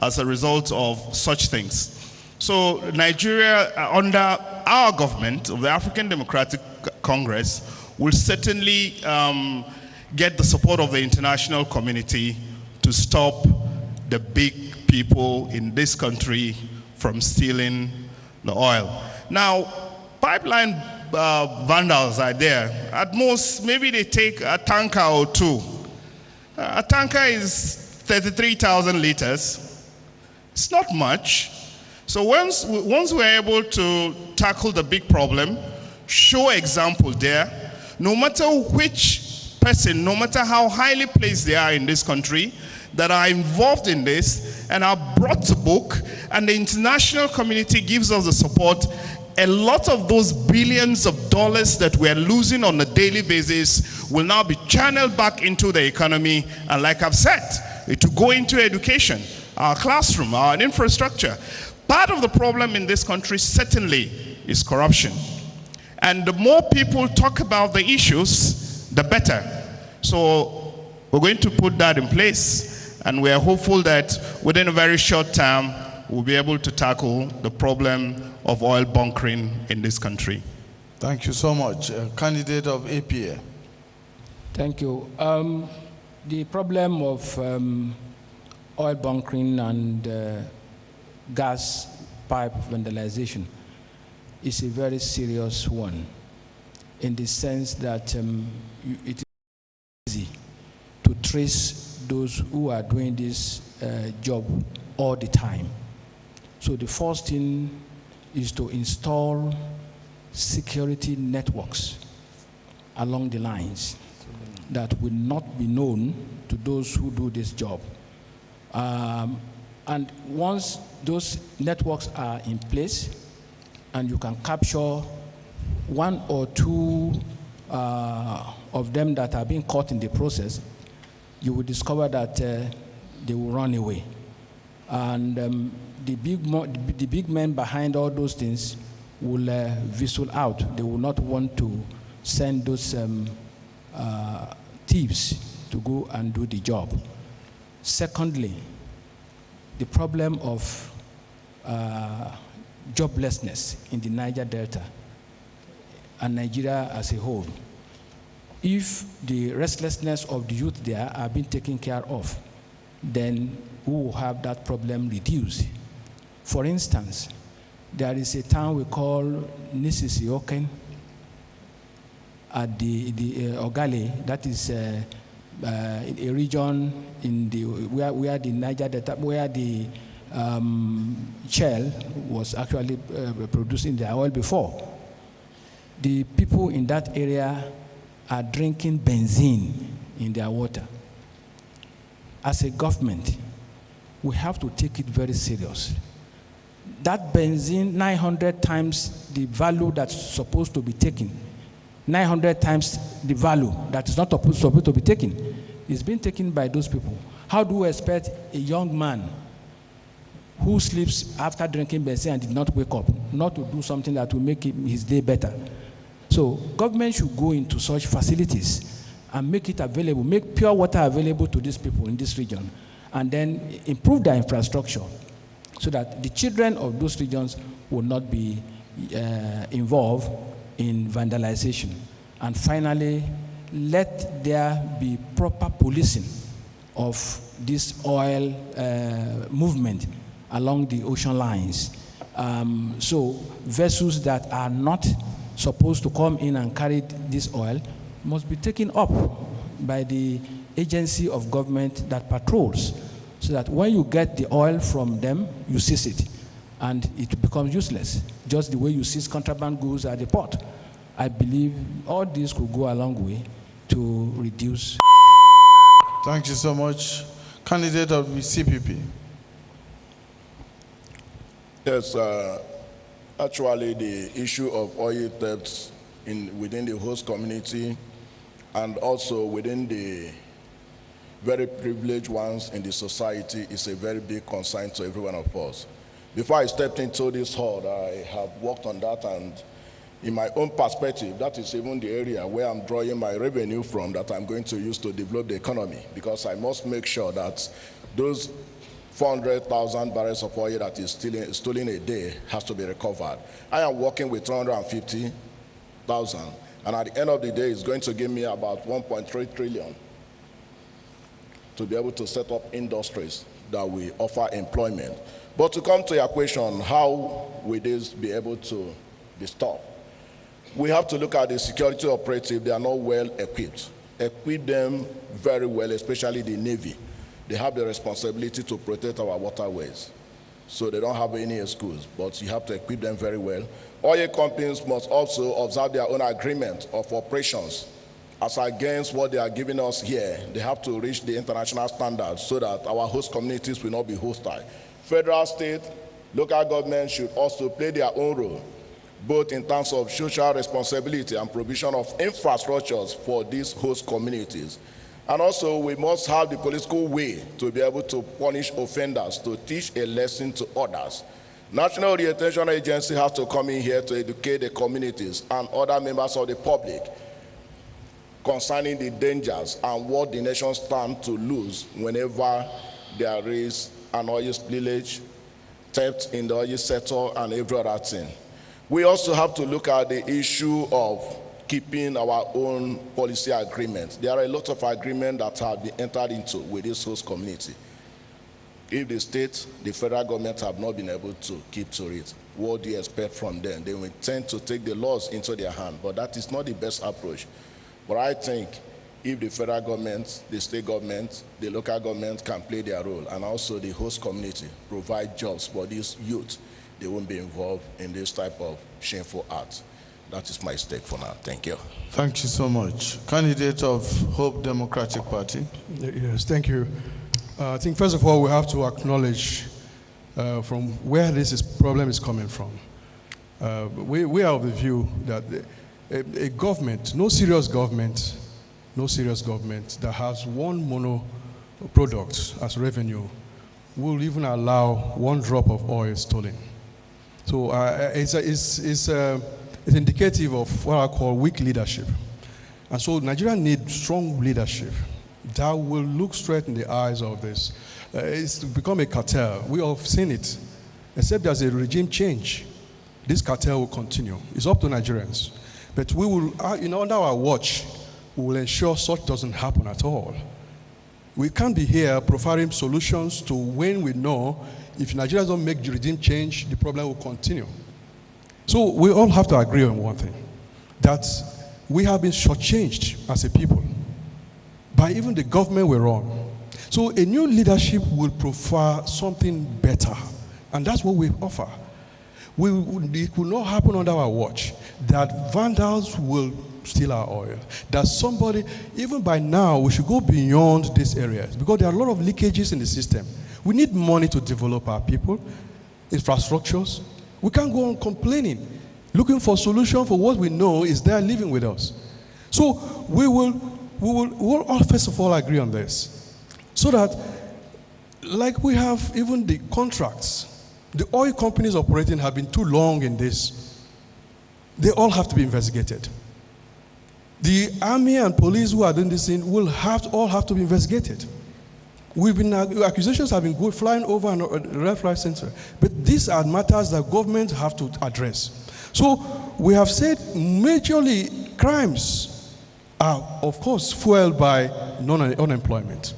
as a result of such things. So Nigeria, under our government of the African Democratic Congress, will certainly get the support of the international community to stop the big people in this country from stealing the oil. Now, pipeline vandals are there. At most, maybe they take a tanker or two. A tanker is 33,000 liters. It's not much. So once we're able to tackle the big problem, show example there, no matter which person, no matter how highly placed they are in this country, that are involved in this and are brought to book, and the international community gives us the support, a lot of those billions of dollars that we're losing on a daily basis will now be channeled back into the economy. And like I've said, it will go into education, our classroom, our infrastructure. Part of the problem in this country certainly is corruption. And the more people talk about the issues, the better. So we're going to put that in place. And we are hopeful that within a very short time, we'll be able to tackle the problem of oil bunkering in this country. Thank you so much. Candidate of APA. Thank you. The problem of oil bunkering and gas pipe vandalization is a very serious one, in the sense that it is easy to trace those who are doing this job all the time. So the first thing is to install security networks along the lines that will not be known to those who do this job. And once those networks are in place and you can capture one or two of them that are being caught in the process, you will discover that they will run away. And the big men behind all those things will whistle out. They will not want to send those thieves to go and do the job. Secondly, the problem of joblessness in the Niger Delta and Nigeria as a whole. If the restlessness of the youth there are being taken care of, then we will have that problem reduced. For instance, there is a town we call Nisisioken at the Ogale, that is a region in the where the Niger Delta, where the shell was actually producing the oil before. The people in that area are drinking benzene in their water. As a government, we have to take it very serious. That benzene, 900 times the value that's supposed to be taken, 900 times the value that is not supposed to be taken, is being taken by those people. How do we expect a young man who sleeps after drinking benzene and did not wake up not to do something that will make his day better? So government should go into such facilities and make it available, make pure water available to these people in this region, and then improve their infrastructure so that the children of those regions will not be involved in vandalization. And finally, let there be proper policing of this oil movement along the ocean lines. So vessels that are not supposed to come in and carry this oil must be taken up by the agency of government that patrols, so that when you get the oil from them, you seize it, and it becomes useless, just the way you seize contraband goods at the port. I believe all this could go a long way to reduce. Thank you so much. Candidate of the CPP. Yes, actually the issue of oil thefts within the host community and also within the very privileged ones in the society is a very big concern to every one of us. Before I stepped into this hall, I have worked on that, and in my own perspective, that is even the area where I'm drawing my revenue from that I'm going to use to develop the economy, because I must make sure that those 400,000 barrels of oil that is stolen a day has to be recovered. I am working with 350,000, and at the end of the day, it's going to give me about 1.3 trillion to be able to set up industries that will offer employment. But to come to your question, how will this be able to be stopped? We have to look at the security operative. They are not well equipped. Equip them very well, especially the Navy. They have the responsibility to protect our waterways. So they don't have any excuse, but you have to equip them very well. Oil companies must also observe their own agreement of operations. As against what they are giving us here, they have to reach the international standards so that our host communities will not be hostile. Federal, state, local governments should also play their own role, both in terms of social responsibility and provision of infrastructures for these host communities. And also, we must have the political will to be able to punish offenders, to teach a lesson to others. National Orientation Agency has to come in here to educate the communities and other members of the public concerning the dangers and what the nation stands to lose whenever there is an oil spillage, theft in the oil sector, and every other thing. We also have to look at the issue of keeping our own policy agreements. There are a lot of agreements that have been entered into with this host community. If the state, the federal government have not been able to keep to it, what do you expect from them? They will tend to take the laws into their hand, but that is not the best approach. But I think if the federal government, the state government, the local government can play their role, and also the host community provide jobs for these youth, they won't be involved in this type of shameful act. That is my stake for now. Thank you. Thank you so much. Candidate of Hope Democratic Party. Yes, thank you. I think first of all, we have to acknowledge from where this problem is coming from. We are of the view that a government, no serious government that has one mono product as revenue will even allow one drop of oil stolen. So it's indicative of what I call weak leadership. And so Nigeria needs strong leadership that will look straight in the eyes of this. It's become a cartel. We all have seen it. Except there's a regime change, this cartel will continue. It's up to Nigerians. But we will, under our watch, we will ensure such doesn't happen at all. We can't be here providing solutions to when we know if Nigerians don't make the regime change, the problem will continue. So we all have to agree on one thing, that we have been shortchanged as a people by even the government we're on. So a new leadership will provide something better, and that's what we offer. It will not happen under our watch that vandals will steal our oil, that somebody, even by now, we should go beyond these areas because there are a lot of leakages in the system. We need money to develop our people, infrastructures. We can't go on complaining, looking for solution for what we know is there living with us. So we will all first of all agree on this, so that like we have even the contracts, the oil companies operating have been too long in this. They all have to be investigated. The army and police who are doing this thing will all have to be investigated. Accusations have been flying over and left, right, center. But these are matters that governments have to address. So we have said majorly crimes are, of course, fueled by unemployment.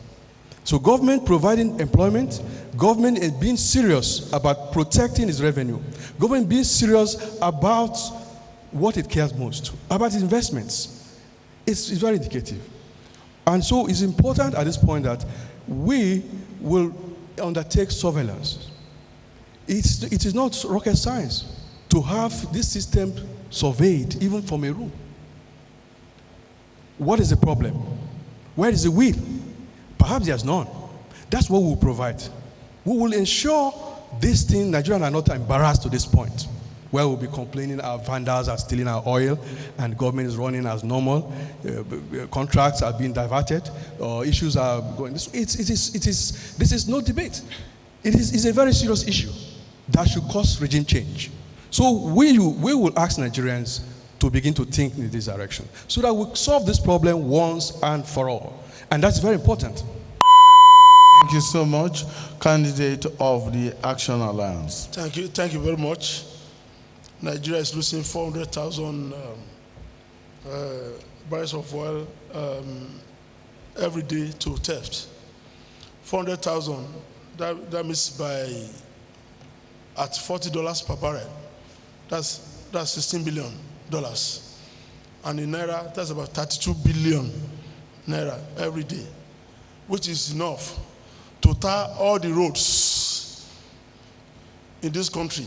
So government providing employment, government is being serious about protecting its revenue, government being serious about what it cares most, about its investments. It's very indicative. And so it's important at this point that we will undertake surveillance. It is not rocket science to have this system surveyed, even from a room. What is the problem? Where is the will? Perhaps there's none. That's what we'll provide. We will ensure this thing, Nigerians are not embarrassed to this point, where we'll be complaining our vandals are stealing our oil and government is running as normal, contracts are being diverted, issues are going. This is no debate. It's a very serious issue that should cause regime change. So we will ask Nigerians to begin to think in this direction so that we solve this problem once and for all. And that's very important. Thank you so much, candidate of the Action Alliance. Thank you very much. Nigeria is losing 400,000 barrels of oil every day to theft. 400,000, that means at $40 per barrel, that's $16 billion. And in Naira, that's about 32 billion Naira every day, which is enough to tar all the roads in this country.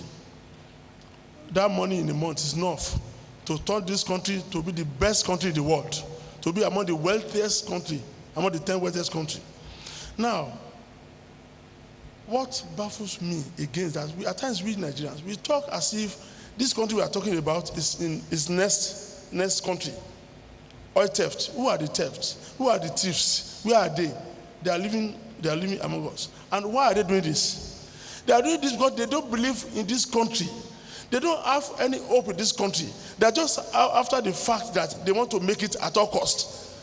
That money in a month is enough to turn this country to be the best country in the world, to be among the wealthiest country, among the 10 wealthiest countries. Now, what baffles me again is that at times we Nigerians, we talk as if this country we are talking about is next country. Oil theft. Who are the thefts? Who are the thieves? Where are they? They are living among us. And why are they doing this? They are doing this because they don't believe in this country. They don't have any hope in this country. They are just after the fact that they want to make it at all cost.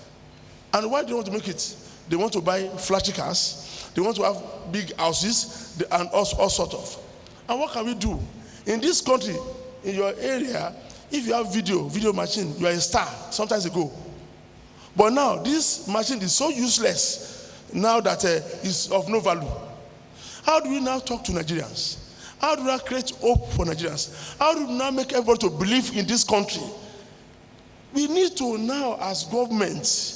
And why do they want to make it? They want to buy flashy cars. They want to have big houses and all sorts of. And what can we do? In this country, in your area, if you have video machine, you are a star sometimes ago. But now, this machine is so useless now that it's of no value. How do we now talk to Nigerians? How do we create hope for Nigerians? How do we now make everybody to believe in this country? We need to now, as government,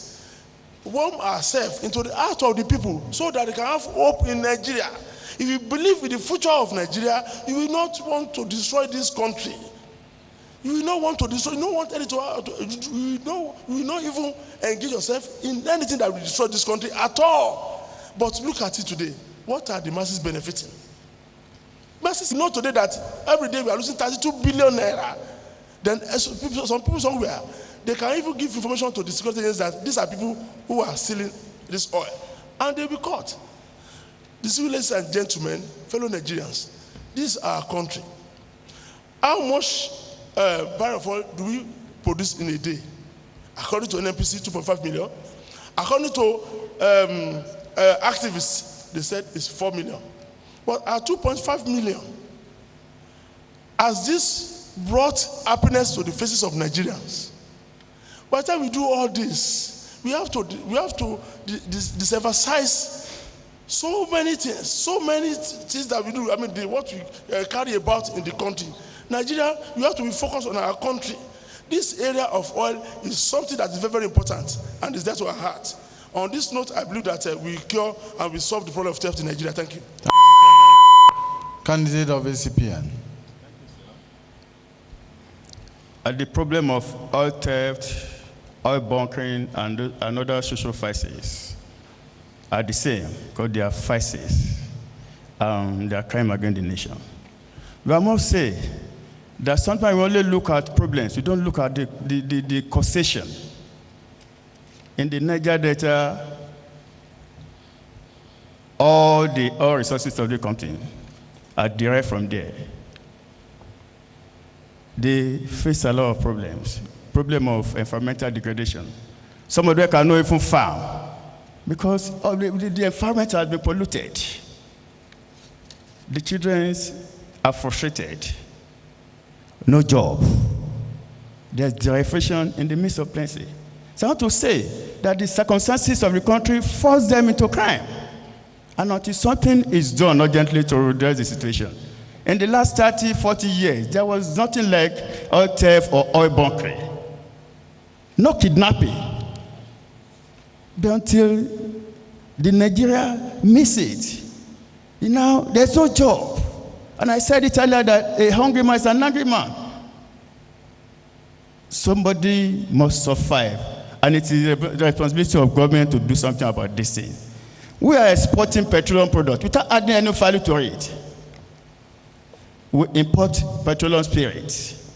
warm ourselves into the heart of the people so that they can have hope in Nigeria. If you believe in the future of Nigeria, you will not want to destroy this country. You will not want to destroy, you don't want anything you will not even engage yourself in anything that will destroy this country at all. But look at it today. What are the masses benefiting? Masses know today that every day we are losing 32 billion naira. Then some people somewhere, they can even give information to the security agents that these are people who are stealing this oil. And they'll be caught. Ladies and gentlemen, fellow Nigerians, this is our country. How much barrel of oil do we produce in a day? According to NNPC, 2.5 million. According to activists, they said it's 4 million. But at 2.5 million, has this brought happiness to the faces of Nigerians? By the time we do all this, we have to disemphasize so many things that we do. I mean, what we carry about in the country. Nigeria, we have to be focused on our country. This area of oil is something that is very, very important and is there to our heart. On this note, I believe that we cure and we solve the problem of theft in Nigeria. Thank you. Thank you so much. Candidate of ACPN. The problem of oil theft, oil bunkering, and other social vices are the same because they are vices. They are crime against the nation. But I must say that sometimes we only look at problems. We don't look at the causation. In the Niger Delta, all the oil resources of the country are derived from there. They face a lot of problems. Problem of environmental degradation. Some of them cannot even farm because the environment has been polluted. The children are frustrated. No job. There's derivation in the midst of plenty. So I want to say that the circumstances of the country force them into crime. And until something is done urgently to redress the situation. In the last 30, 40 years, there was nothing like oil theft or oil bunkering. No kidnapping. But until the Nigeria miss it, there's no job. And I said it earlier that a hungry man is an angry man. Somebody must survive. And it is the responsibility of government to do something about this thing. We are exporting petroleum products without adding any value to it. We import petroleum spirits.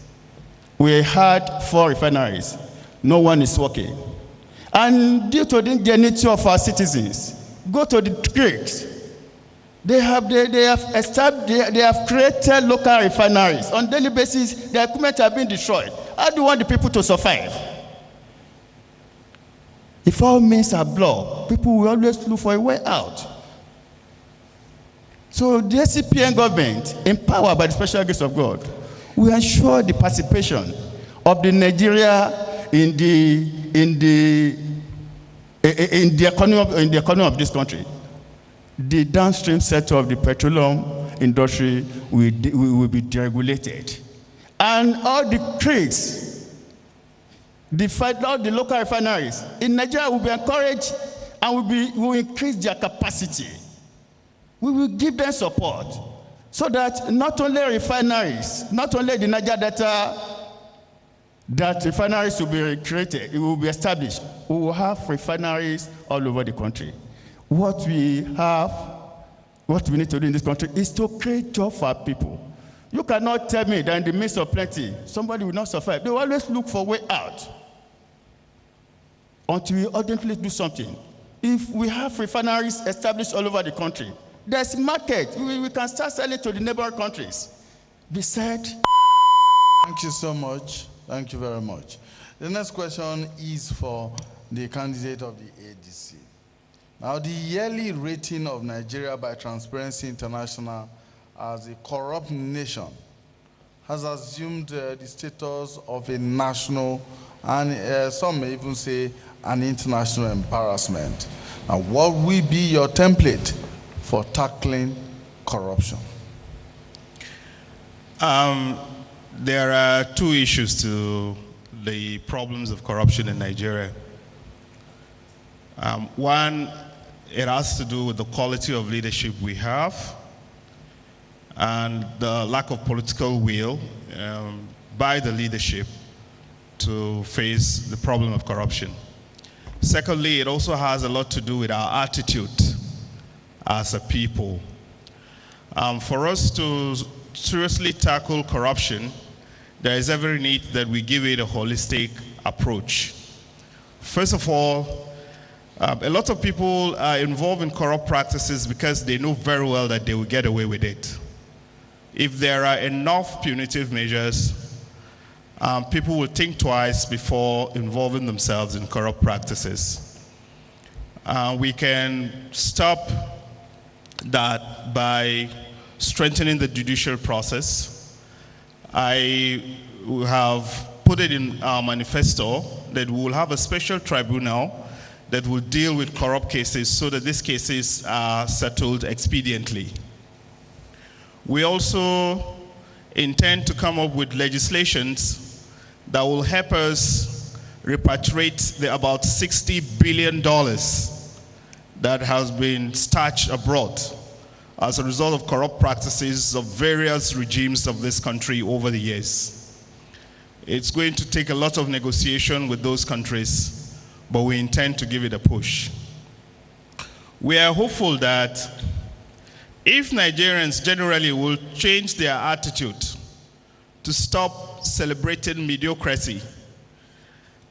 We had 4 refineries. No one is working. And due to the ingenuity of our citizens, go to the creeks. They have created local refineries. On a daily basis, the equipment have been destroyed. How do you want the people to survive? If all means are blocked, people will always look for a way out. So the SCPN government, empowered by the special grace of God, will ensure the participation of the Nigeria in the economy of this country. The downstream sector of the petroleum industry will be deregulated. And all the creeks, all the local refineries in Nigeria will be encouraged and will increase their capacity. We will give them support so that not only refineries, not only the Niger Delta, that refineries will be created, it will be established. We will have refineries all over the country. What we need to do in this country is to create jobs for our people. You cannot tell me that in the midst of plenty, somebody will not survive. They will always look for a way out until we urgently do something. If we have refineries established all over the country, there's market. We can start selling to the neighboring countries. Besides, thank you so much. Thank you very much. The next question is for the candidate of the ADC. Now, the yearly rating of Nigeria by Transparency International as a corrupt nation has assumed the status of a national and some may even say an international embarrassment. Now, what will be your template for tackling corruption? There are two issues to the problems of corruption in Nigeria. One, it has to do with the quality of leadership we have and the lack of political will by the leadership to face the problem of corruption. Secondly, it also has a lot to do with our attitude as a people. For us to seriously tackle corruption, there is every need that we give it a holistic approach. First of all, a lot of people are involved in corrupt practices because they know very well that they will get away with it. If there are enough punitive measures, people will think twice before involving themselves in corrupt practices. We can stop that by strengthening the judicial process. I have put it in our manifesto that we will have a special tribunal that will deal with corrupt cases so that these cases are settled expediently. We also intend to come up with legislations that will help us repatriate the about $60 billion that has been stashed abroad as a result of corrupt practices of various regimes of this country over the years. It's going to take a lot of negotiation with those countries, but we intend to give it a push. We are hopeful that if Nigerians generally will change their attitude to stop celebrating mediocrity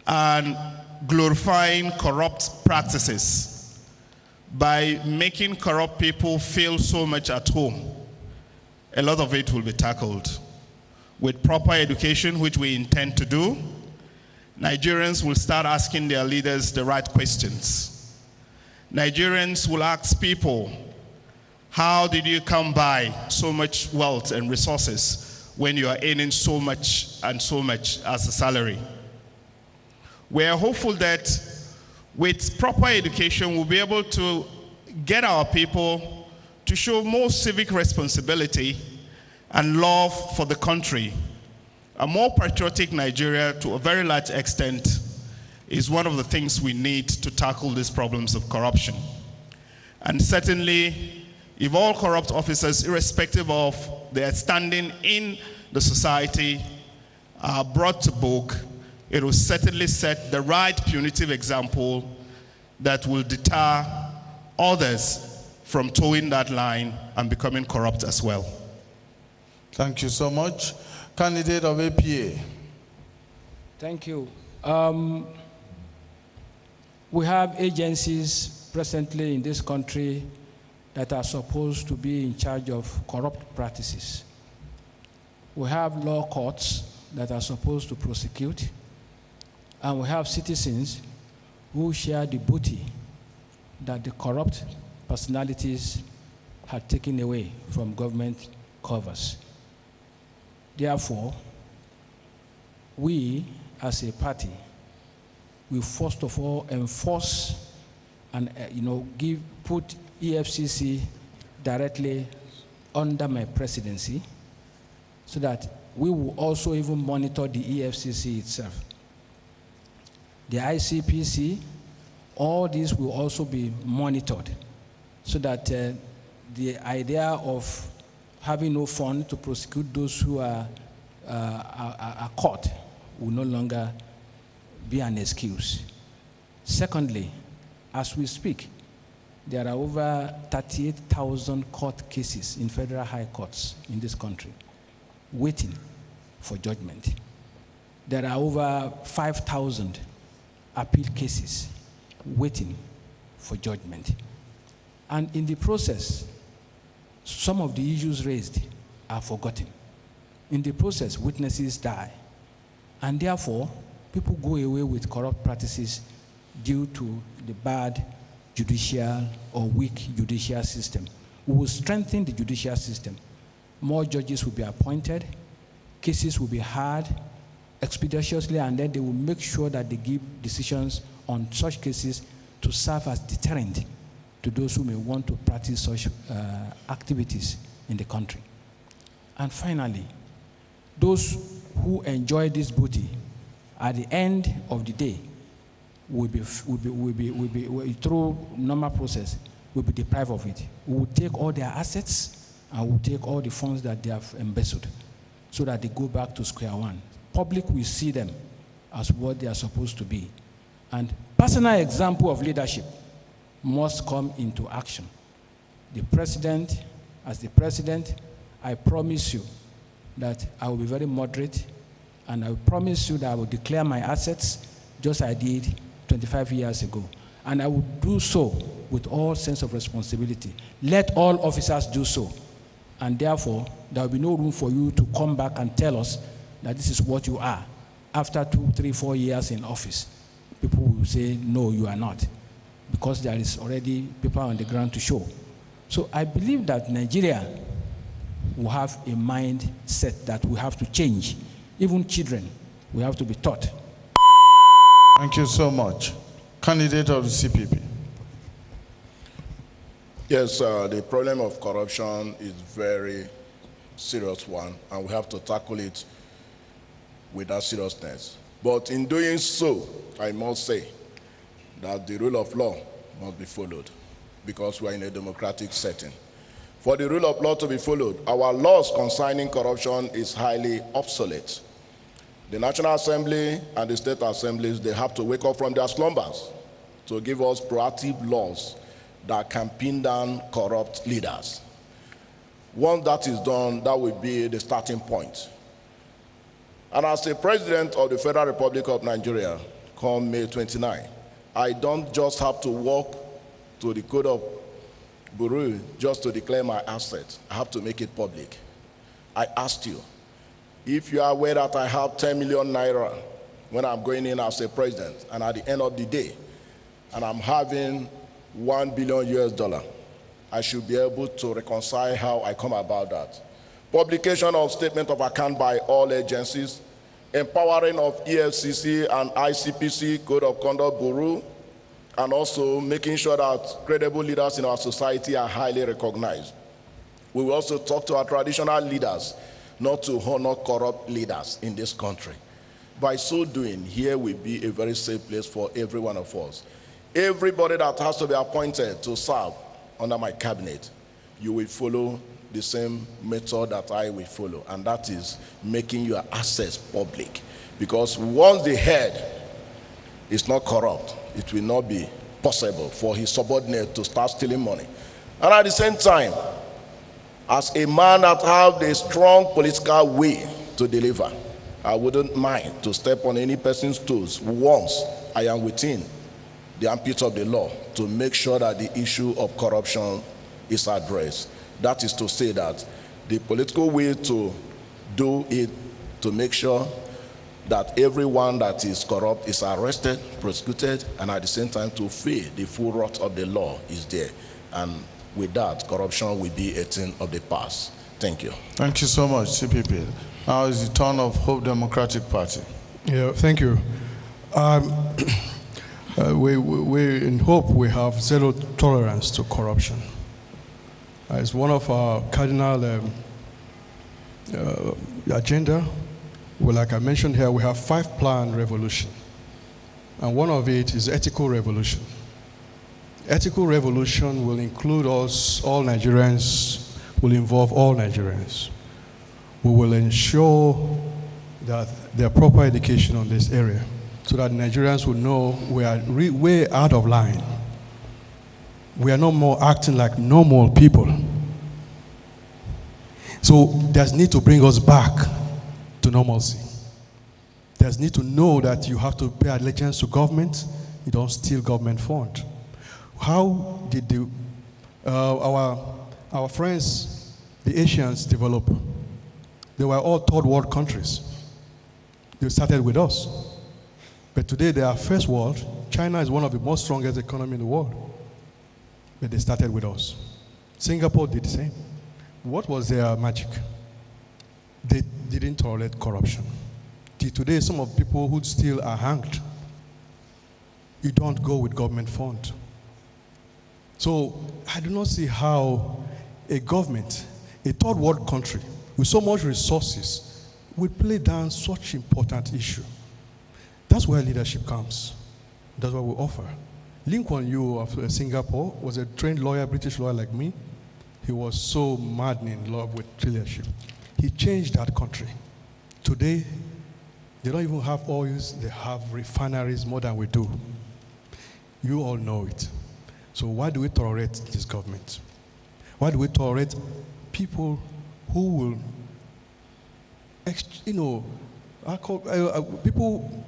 and glorifying corrupt practices by making corrupt people feel so much at home, a lot of it will be tackled. With proper education, which we intend to do, Nigerians will start asking their leaders the right questions. Nigerians will ask people, how did you come by so much wealth and resources when you are earning so much and so much as a salary? We are hopeful that with proper education, we'll be able to get our people to show more civic responsibility and love for the country. A more patriotic Nigeria, to a very large extent, is one of the things we need to tackle these problems of corruption. And certainly, if all corrupt officers, irrespective of their standing in the society, are brought to book, it will certainly set the right punitive example that will deter others from towing that line and becoming corrupt as well. Thank you so much. Candidate of APA. Thank you. We have agencies presently in this country that are supposed to be in charge of corrupt practices. We have law courts that are supposed to prosecute, and we have citizens who share the booty that the corrupt personalities had taken away from government covers. Therefore, we as a party, we first of all enforce and put EFCC directly under my presidency, so that we will also even monitor the EFCC itself. The ICPC, all these will also be monitored, so that the idea of having no fund to prosecute those who are caught will no longer be an excuse. Secondly, as we speak, there are over 38,000 court cases in federal high courts in this country waiting for judgment. There are over 5,000 appeal cases waiting for judgment. And in the process, some of the issues raised are forgotten. In the process, witnesses die. And therefore, people go away with corrupt practices due to the bad judicial or weak judicial system. We will strengthen the judicial system. More judges will be appointed, cases will be heard expeditiously, and then they will make sure that they give decisions on such cases to serve as deterrent to those who may want to practice such activities in the country. And finally, those who enjoy this booty at the end of the day will be through normal process, will be deprived of it. We will take all their assets and will take all the funds that they have embezzled, so that they go back to square one. Public will see them as what they are supposed to be. And personal example of leadership must come into action. The president, as the president, I promise you that I will be very moderate, and I will promise you that I will declare my assets just as I did 25 years ago. And I will do so with all sense of responsibility. Let all officers do so. And therefore, there will be no room for you to come back and tell us that this is what you are. After 2, 3, 4 years in office, people will say, no, you are not, because there is already paper on the ground to show. So I believe that Nigeria will have a mindset that we have to change. Even children, we have to be taught. Thank you so much. Candidate of the CPP. Yes, the problem of corruption is very serious one, and we have to tackle it with that seriousness. But in doing so, I must say that the rule of law must be followed, because we are in a democratic setting. For the rule of law to be followed, our laws concerning corruption is highly obsolete. The National Assembly and the state assemblies, they have to wake up from their slumbers to give us proactive laws that can pin down corrupt leaders. Once that is done, that will be the starting point. And as the President of the Federal Republic of Nigeria, come May 29, I don't just have to walk to the Code of Bureau just to declare my assets. I have to make it public. I asked you, if you are aware that I have 10 million naira when I'm going in as a president, and at the end of the day, and I'm having $1 billion, I should be able to reconcile how I come about that. Publication of statement of account by all agencies, empowering of EFCC and ICPC Code of Conduct Bureau, and also making sure that credible leaders in our society are highly recognized. We will also talk to our traditional leaders not to honor corrupt leaders in this country. By so doing, here will be a very safe place for every one of us. Everybody that has to be appointed to serve under my cabinet, you will follow the same method that I will follow, and that is making your assets public. Because once the head is not corrupt, it will not be possible for his subordinate to start stealing money. And at the same time, as a man that has a strong political way to deliver, I wouldn't mind to step on any person's toes once I am within the ambit of the law to make sure that the issue of corruption is addressed. That is to say that the political way to do it, to make sure that everyone that is corrupt is arrested, prosecuted, and at the same time to feel the full wrath of the law is there. And with that, corruption will be a thing of the past. Thank you. Thank you so much, CPP. Now is the turn of Hope Democratic Party. Yeah, thank you. We in Hope, we have zero tolerance to corruption. It's one of our cardinal agenda. Well, like I mentioned here, we have 5-plan revolution. And one of it is ethical revolution. Ethical revolution will include us, all Nigerians, will involve all Nigerians. We will ensure that there are proper education on this area so that Nigerians will know we are way out of line. We are no more acting like normal people. So there's need to bring us back to normalcy. There's need to know that you have to pay allegiance to government. You don't steal government fund. How did our friends, the Asians, develop? They were all third world countries. They started with us. But today they are first world. China is one of the most strongest economies in the world. But they started with us. Singapore did the same. What was their magic? They didn't tolerate corruption. Till today, some of the people who still are hanged. You don't go with government fund. So I do not see how a government, a third world country, with so much resources, would play down such important issue. That's where leadership comes. That's what we offer. Lee Kuan Yew of Singapore was a trained lawyer, British lawyer like me. He was so madly in love with leadership. He changed that country. Today, they don't even have oils, they have refineries more than we do. You all know it. So why do we tolerate this government? Why do we tolerate people who will, people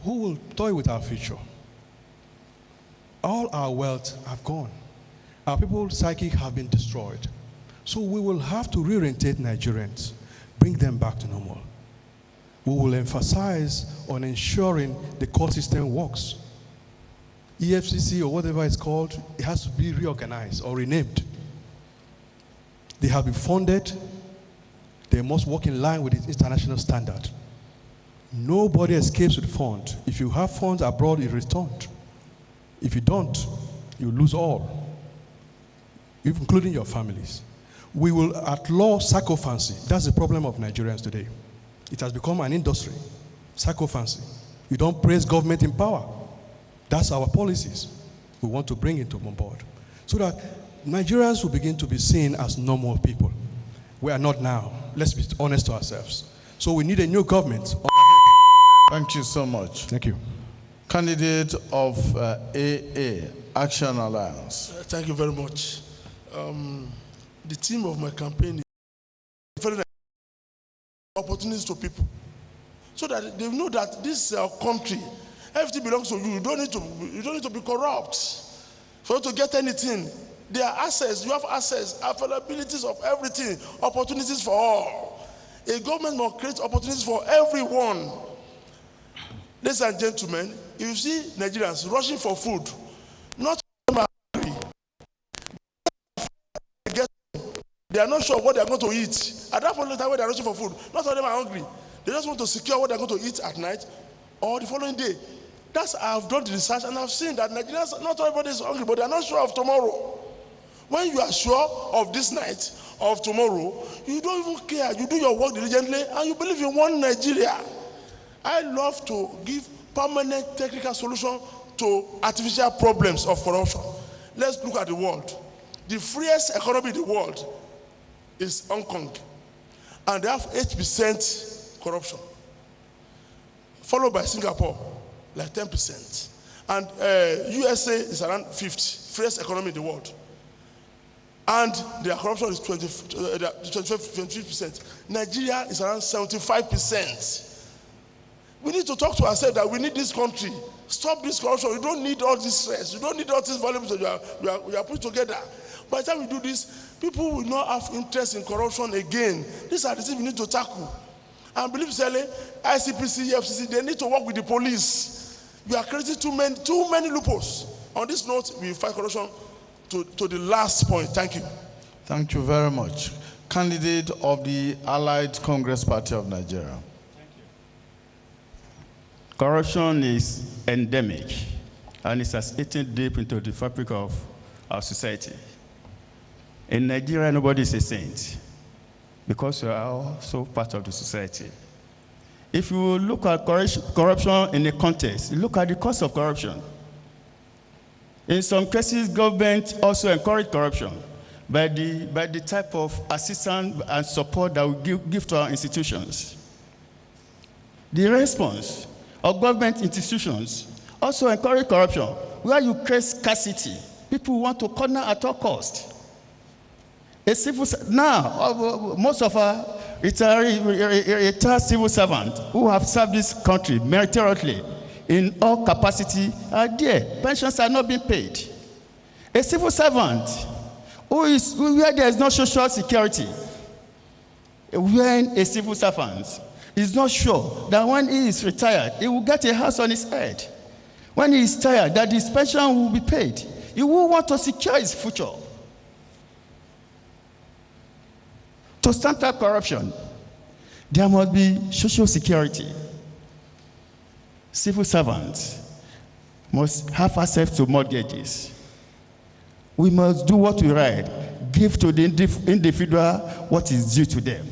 who will toy with our future? All our wealth have gone. Our people's psyche have been destroyed. So we will have to reorientate Nigerians, bring them back to normal. We will emphasize on ensuring the court system works. EFCC or whatever it's called, it has to be reorganized or renamed. They have been funded. They must work in line with the international standard. Nobody escapes with fund. If you have funds abroad, you returned. If you don't, you lose all, including your families. We will at law sycophancy. That's the problem of Nigerians today. It has become an industry, sycophancy. You don't praise government in power. That's our policies. We want to bring it on board so that Nigerians will begin to be seen as normal people. We are not now. Let's be honest to ourselves. So we need a new government. Thank you so much. Thank you. Candidate of AA, Action Alliance. Thank you very much. The theme of my campaign is opportunities to people, so that they know that this is our country. Everything belongs to you. You don't need to be corrupt for you to get anything. There are access. You have access, availabilities of everything, opportunities for all. A government must create opportunities for everyone. Ladies and gentlemen, if you see Nigerians rushing for food, not hungry. They are not sure what they are going to eat. At that point in time when they are rushing for food, not all of them are hungry. They just want to secure what they are going to eat at night or the following day. That's I have done the research and I've seen that Nigerians, not everybody is hungry, but they are not sure of tomorrow. When you are sure of this night, of tomorrow, you don't even care. You do your work diligently and you believe in one Nigeria. I love to give permanent technical solution to artificial problems of corruption. Let's look at the world. The freest economy in the world is Hong Kong, and they have 8% corruption, followed by Singapore, like 10%, and USA is around 50, freest economy in the world, and their corruption is 23%. Nigeria is around 75%. We need to talk to ourselves that we need this country. Stop this corruption. You don't need all this stress. You don't need all these volumes that we are put together. By the time we do this, people will not have interest in corruption again. These are the things we need to tackle. And believe me, ICPC, FCC, they need to work with the police. We are creating too many loopholes. On this note, we fight corruption to the last point. Thank you. Thank you very much. Candidate of the Allied Congress Party of Nigeria. Thank you. Corruption is endemic, and it has eaten deep into the fabric of our society. In Nigeria, nobody is a saint, because we are also part of the society. If you look at corruption in a context, you look at the cost of corruption. In some cases, government also encourage corruption by the type of assistance and support that we give to our institutions. The response of government institutions also encourage corruption, where you create scarcity. People want to corner at all costs. Now, most of our retired civil servants who have served this country meritoriously in all capacity are there. Pensions are not being paid. A civil servant where there is no social security, when a civil servant is not sure that when he is retired, he will get a house on his head. When he is tired, that his pension will be paid. He will want to secure his future. To stand up corruption, there must be social security. Civil servants must have access to mortgages. We must do what we right, give to the individual what is due to them.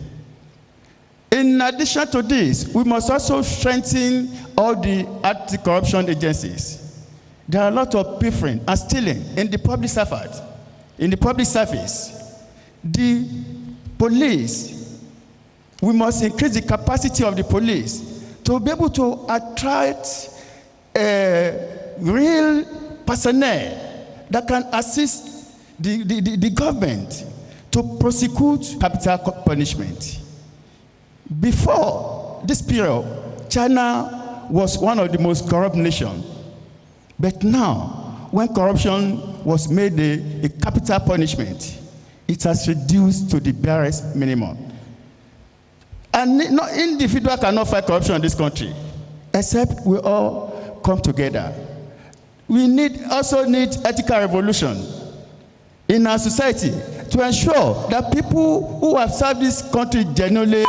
In addition to this, we must also strengthen all the anti-corruption agencies. There are a lot of pilfering and stealing in the public service. The police, we must increase the capacity of the police to be able to attract real personnel that can assist the government to prosecute capital punishment. Before this period, China was one of the most corrupt nations. But now, when corruption was made a capital punishment, it has reduced to the barest minimum. And no individual cannot fight corruption in this country, except we all come together. We also need ethical revolution in our society to ensure that people who have served this country genuinely.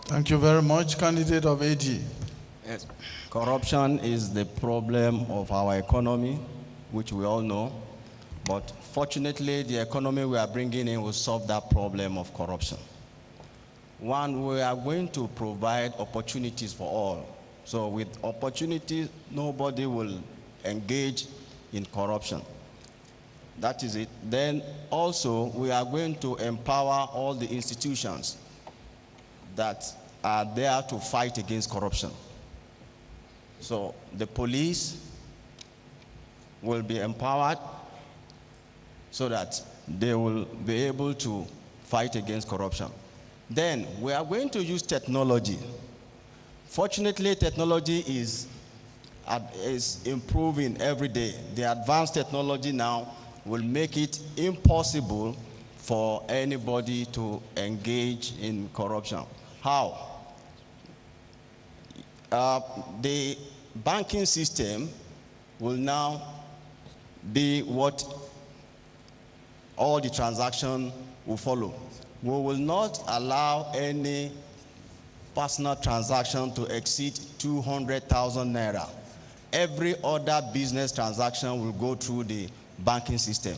Thank you very much. Candidate of AG. Yes. Corruption is the problem of our economy, which we all know. But fortunately, the economy we are bringing in will solve that problem of corruption. One, we are going to provide opportunities for all. So with opportunities, nobody will engage in corruption. That is it. Then also, we are going to empower all the institutions that are there to fight against corruption. So the police will be empowered so that they will be able to fight against corruption. Then we are going to use technology. Fortunately, technology is improving every day. The advanced technology now will make it impossible for anybody to engage in corruption. How? The banking system will now be what all the transactions will follow. We will not allow any personal transaction to exceed 200,000 naira. Every other business transaction will go through the banking system.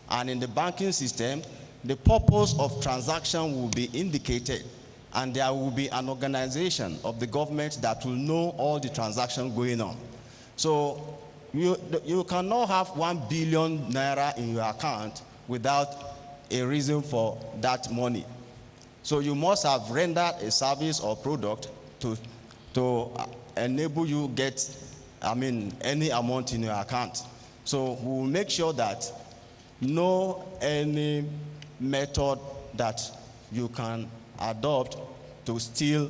And in the banking system, the purpose of transaction will be indicated, and there will be an organization of the government that will know all the transactions going on. So you cannot have 1 billion naira in your account without a reason for that money. So you must have rendered a service or product to enable you get, any amount in your account. So we will make sure that any method that you can adopt to steal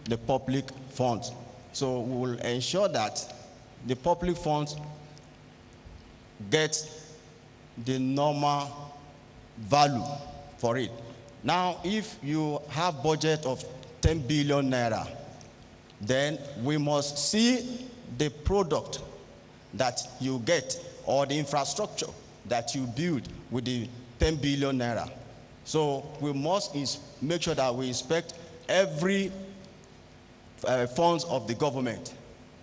the public funds. So we will ensure that the public funds get the normal value for it. Now, if you have budget of 10 billion naira, then we must see the product that you get or the infrastructure that you build with the 10 billion naira. So we must make sure that we inspect every funds of the government.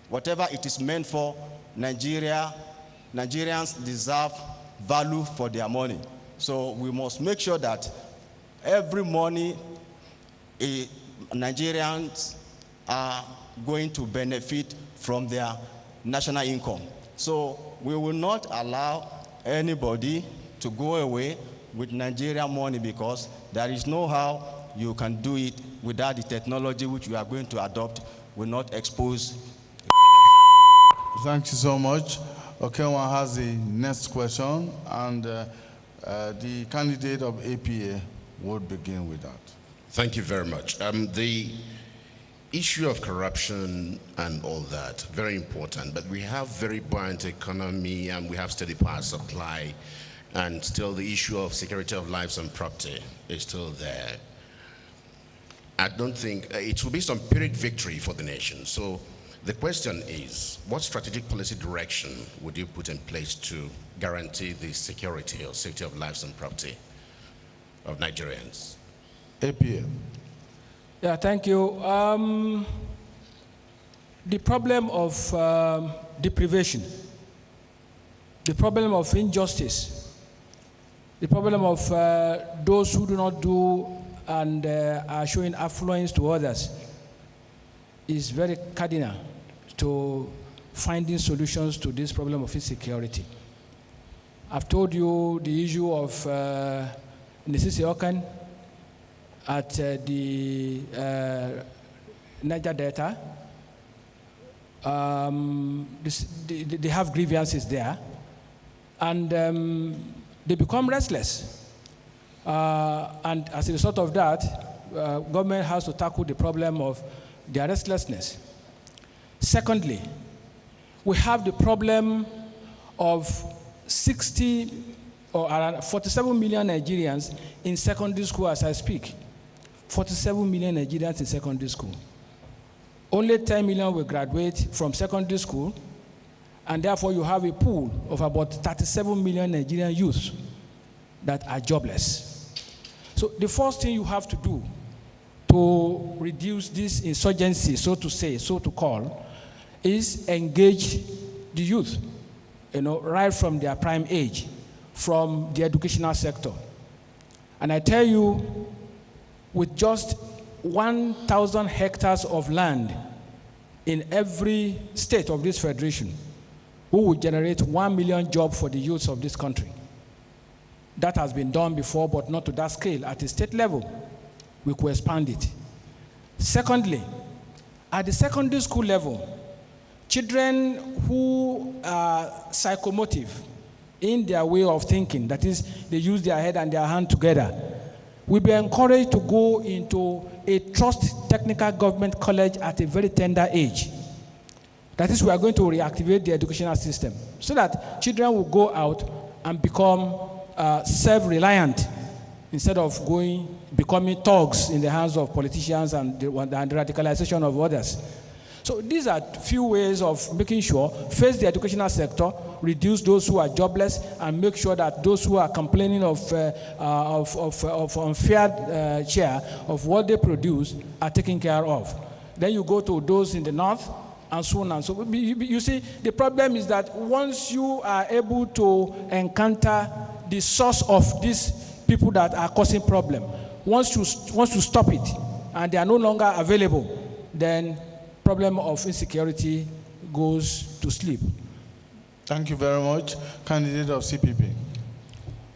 Whatever it is meant for, Nigerians deserve value for their money. So we must make sure that every money Nigerians are going to benefit from their national income. So we will not allow anybody to go away with Nigerian money, because there is no how you can do it without the technology which we are going to adopt will not expose. Thank you so much. Okenwa has the next question, and the candidate of APA would begin with that. Thank you very much. The issue of corruption and all that, very important, but we have very buoyant economy and we have steady power supply, and still the issue of security of lives and property is still there. I don't think it will be some Pyrrhic victory for the nation. So the question is, what strategic policy direction would you put in place to guarantee the security or safety of lives and property of Nigerians? APA. Yeah, thank you. The problem of deprivation, the problem of injustice, the problem of those who do not do and are showing affluence to others is very cardinal to finding solutions to this problem of insecurity. I've told you the issue of Nisisi Okan at the Niger Delta. They have grievances there, and they become restless. And as a result of that, government has to tackle the problem of their restlessness. Secondly, we have the problem of 60 or around 47 million Nigerians in secondary school as I speak. 47 million Nigerians in secondary school. Only 10 million will graduate from secondary school, and therefore you have a pool of about 37 million Nigerian youths that are jobless. So the first thing you have to do to reduce this insurgency, so to say, so to call, is engage the youth, right from their prime age, from the educational sector. And I tell you, with just 1,000 hectares of land in every state of this federation, we will generate 1 million jobs for the youths of this country. That has been done before, but not to that scale. At the state level, we could expand it. Secondly, at the secondary school level, children who are psychomotive in their way of thinking, that is, they use their head and their hand together, will be encouraged to go into a trust technical government college at a very tender age. That is, we are going to reactivate the educational system so that children will go out and become self-reliant instead of becoming thugs in the hands of politicians and the radicalization of others. So these are few ways of making sure, face the educational sector, reduce those who are jobless, and make sure that those who are complaining of unfair share of what they produce are taken care of. Then you go to those in the north, and so on and so on. You see, the problem is that once you are able to encounter the source of these people that are causing problem, once you stop it, and they are no longer available, then problem of insecurity goes to sleep. Thank you very much. Candidate of CPP.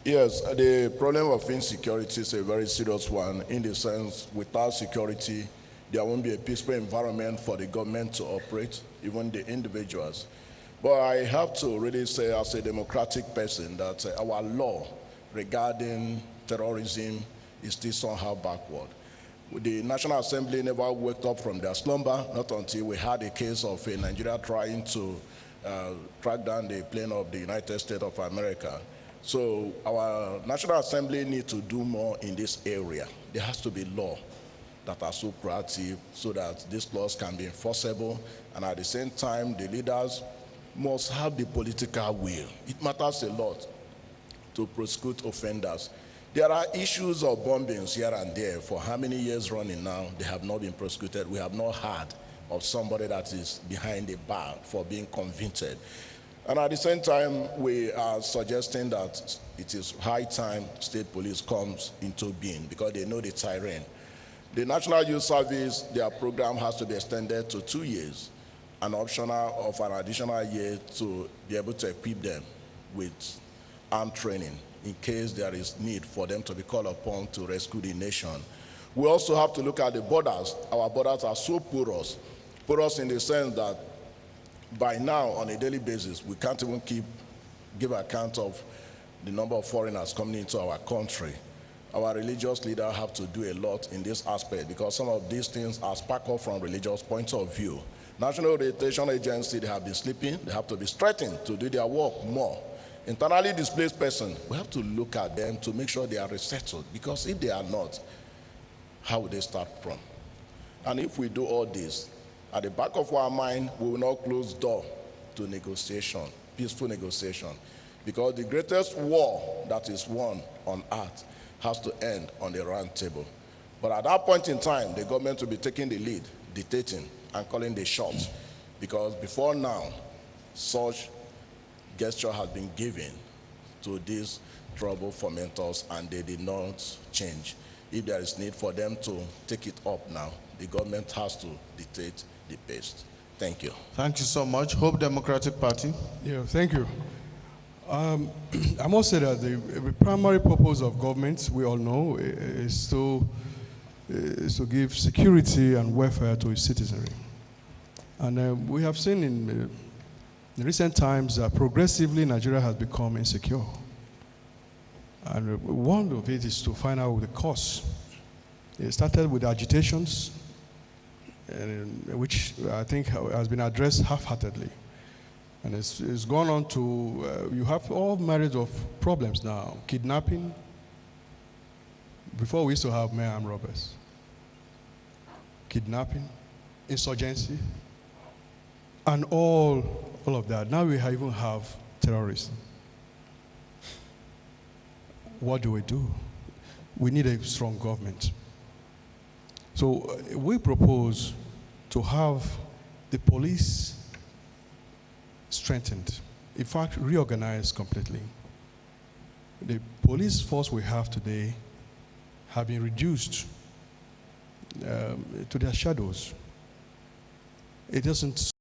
Yes, the problem of insecurity is a very serious one, in the sense without security, there won't be a peaceful environment for the government to operate, even the individuals. But I have to really say, as a democratic person, that our law regarding terrorism is still somehow backward. The National Assembly never woke up from their slumber, not until we had a case of a Nigeria trying to track down the plane of the United States of America. So our National Assembly needs to do more in this area. There has to be law. that are so proactive so that these laws can be enforceable. And at the same time, the leaders must have the political will. It matters a lot to prosecute offenders. There are issues of bombings here and there. For how many years running now, they have not been prosecuted. We have not heard of somebody that is behind the bar for being convicted. And at the same time, we are suggesting that it is high time state police comes into being because they know the terrain. The National Youth Service, their program has to be extended to 2 years, an optional of an additional year to be able to equip them with armed training in case there is need for them to be called upon to rescue the nation. We also have to look at the borders. Our borders are so porous in the sense that by now, on a daily basis, we can't even give account of the number of foreigners coming into our country. Our religious leaders have to do a lot in this aspect because some of these things are sparked off from religious point of view. National Orientation Agency, they have been sleeping. They have to be strengthened to do their work more. Internally displaced person, we have to look at them to make sure they are resettled because if they are not, how will they start from? And if we do all this, at the back of our mind, we will not close door to negotiation, peaceful negotiation, because the greatest war that is won on earth has to end on the round table. But at that point in time, the government will be taking the lead, dictating, and calling the shots, because before now, such gesture has been given to these trouble fomenters, and they did not change. If there is need for them to take it up now, the government has to dictate the pace. Thank you. Thank you so much. Hope Democratic Party. Yeah, thank you. I must say that the primary purpose of government, we all know, is to give security and welfare to its citizenry. And we have seen in recent times that progressively Nigeria has become insecure. And one of it is to find out the cause. It started with agitations, which I think has been addressed half-heartedly. And it's gone on to, you have all myriad of problems now. Kidnapping. Before we used to have mere armed robbers. Kidnapping, insurgency, and all of that. Now we even have terrorism. What do? We need a strong government. So we propose to have the police strengthened, in fact, reorganized completely. The police force we have today have been reduced to their shadows. It doesn't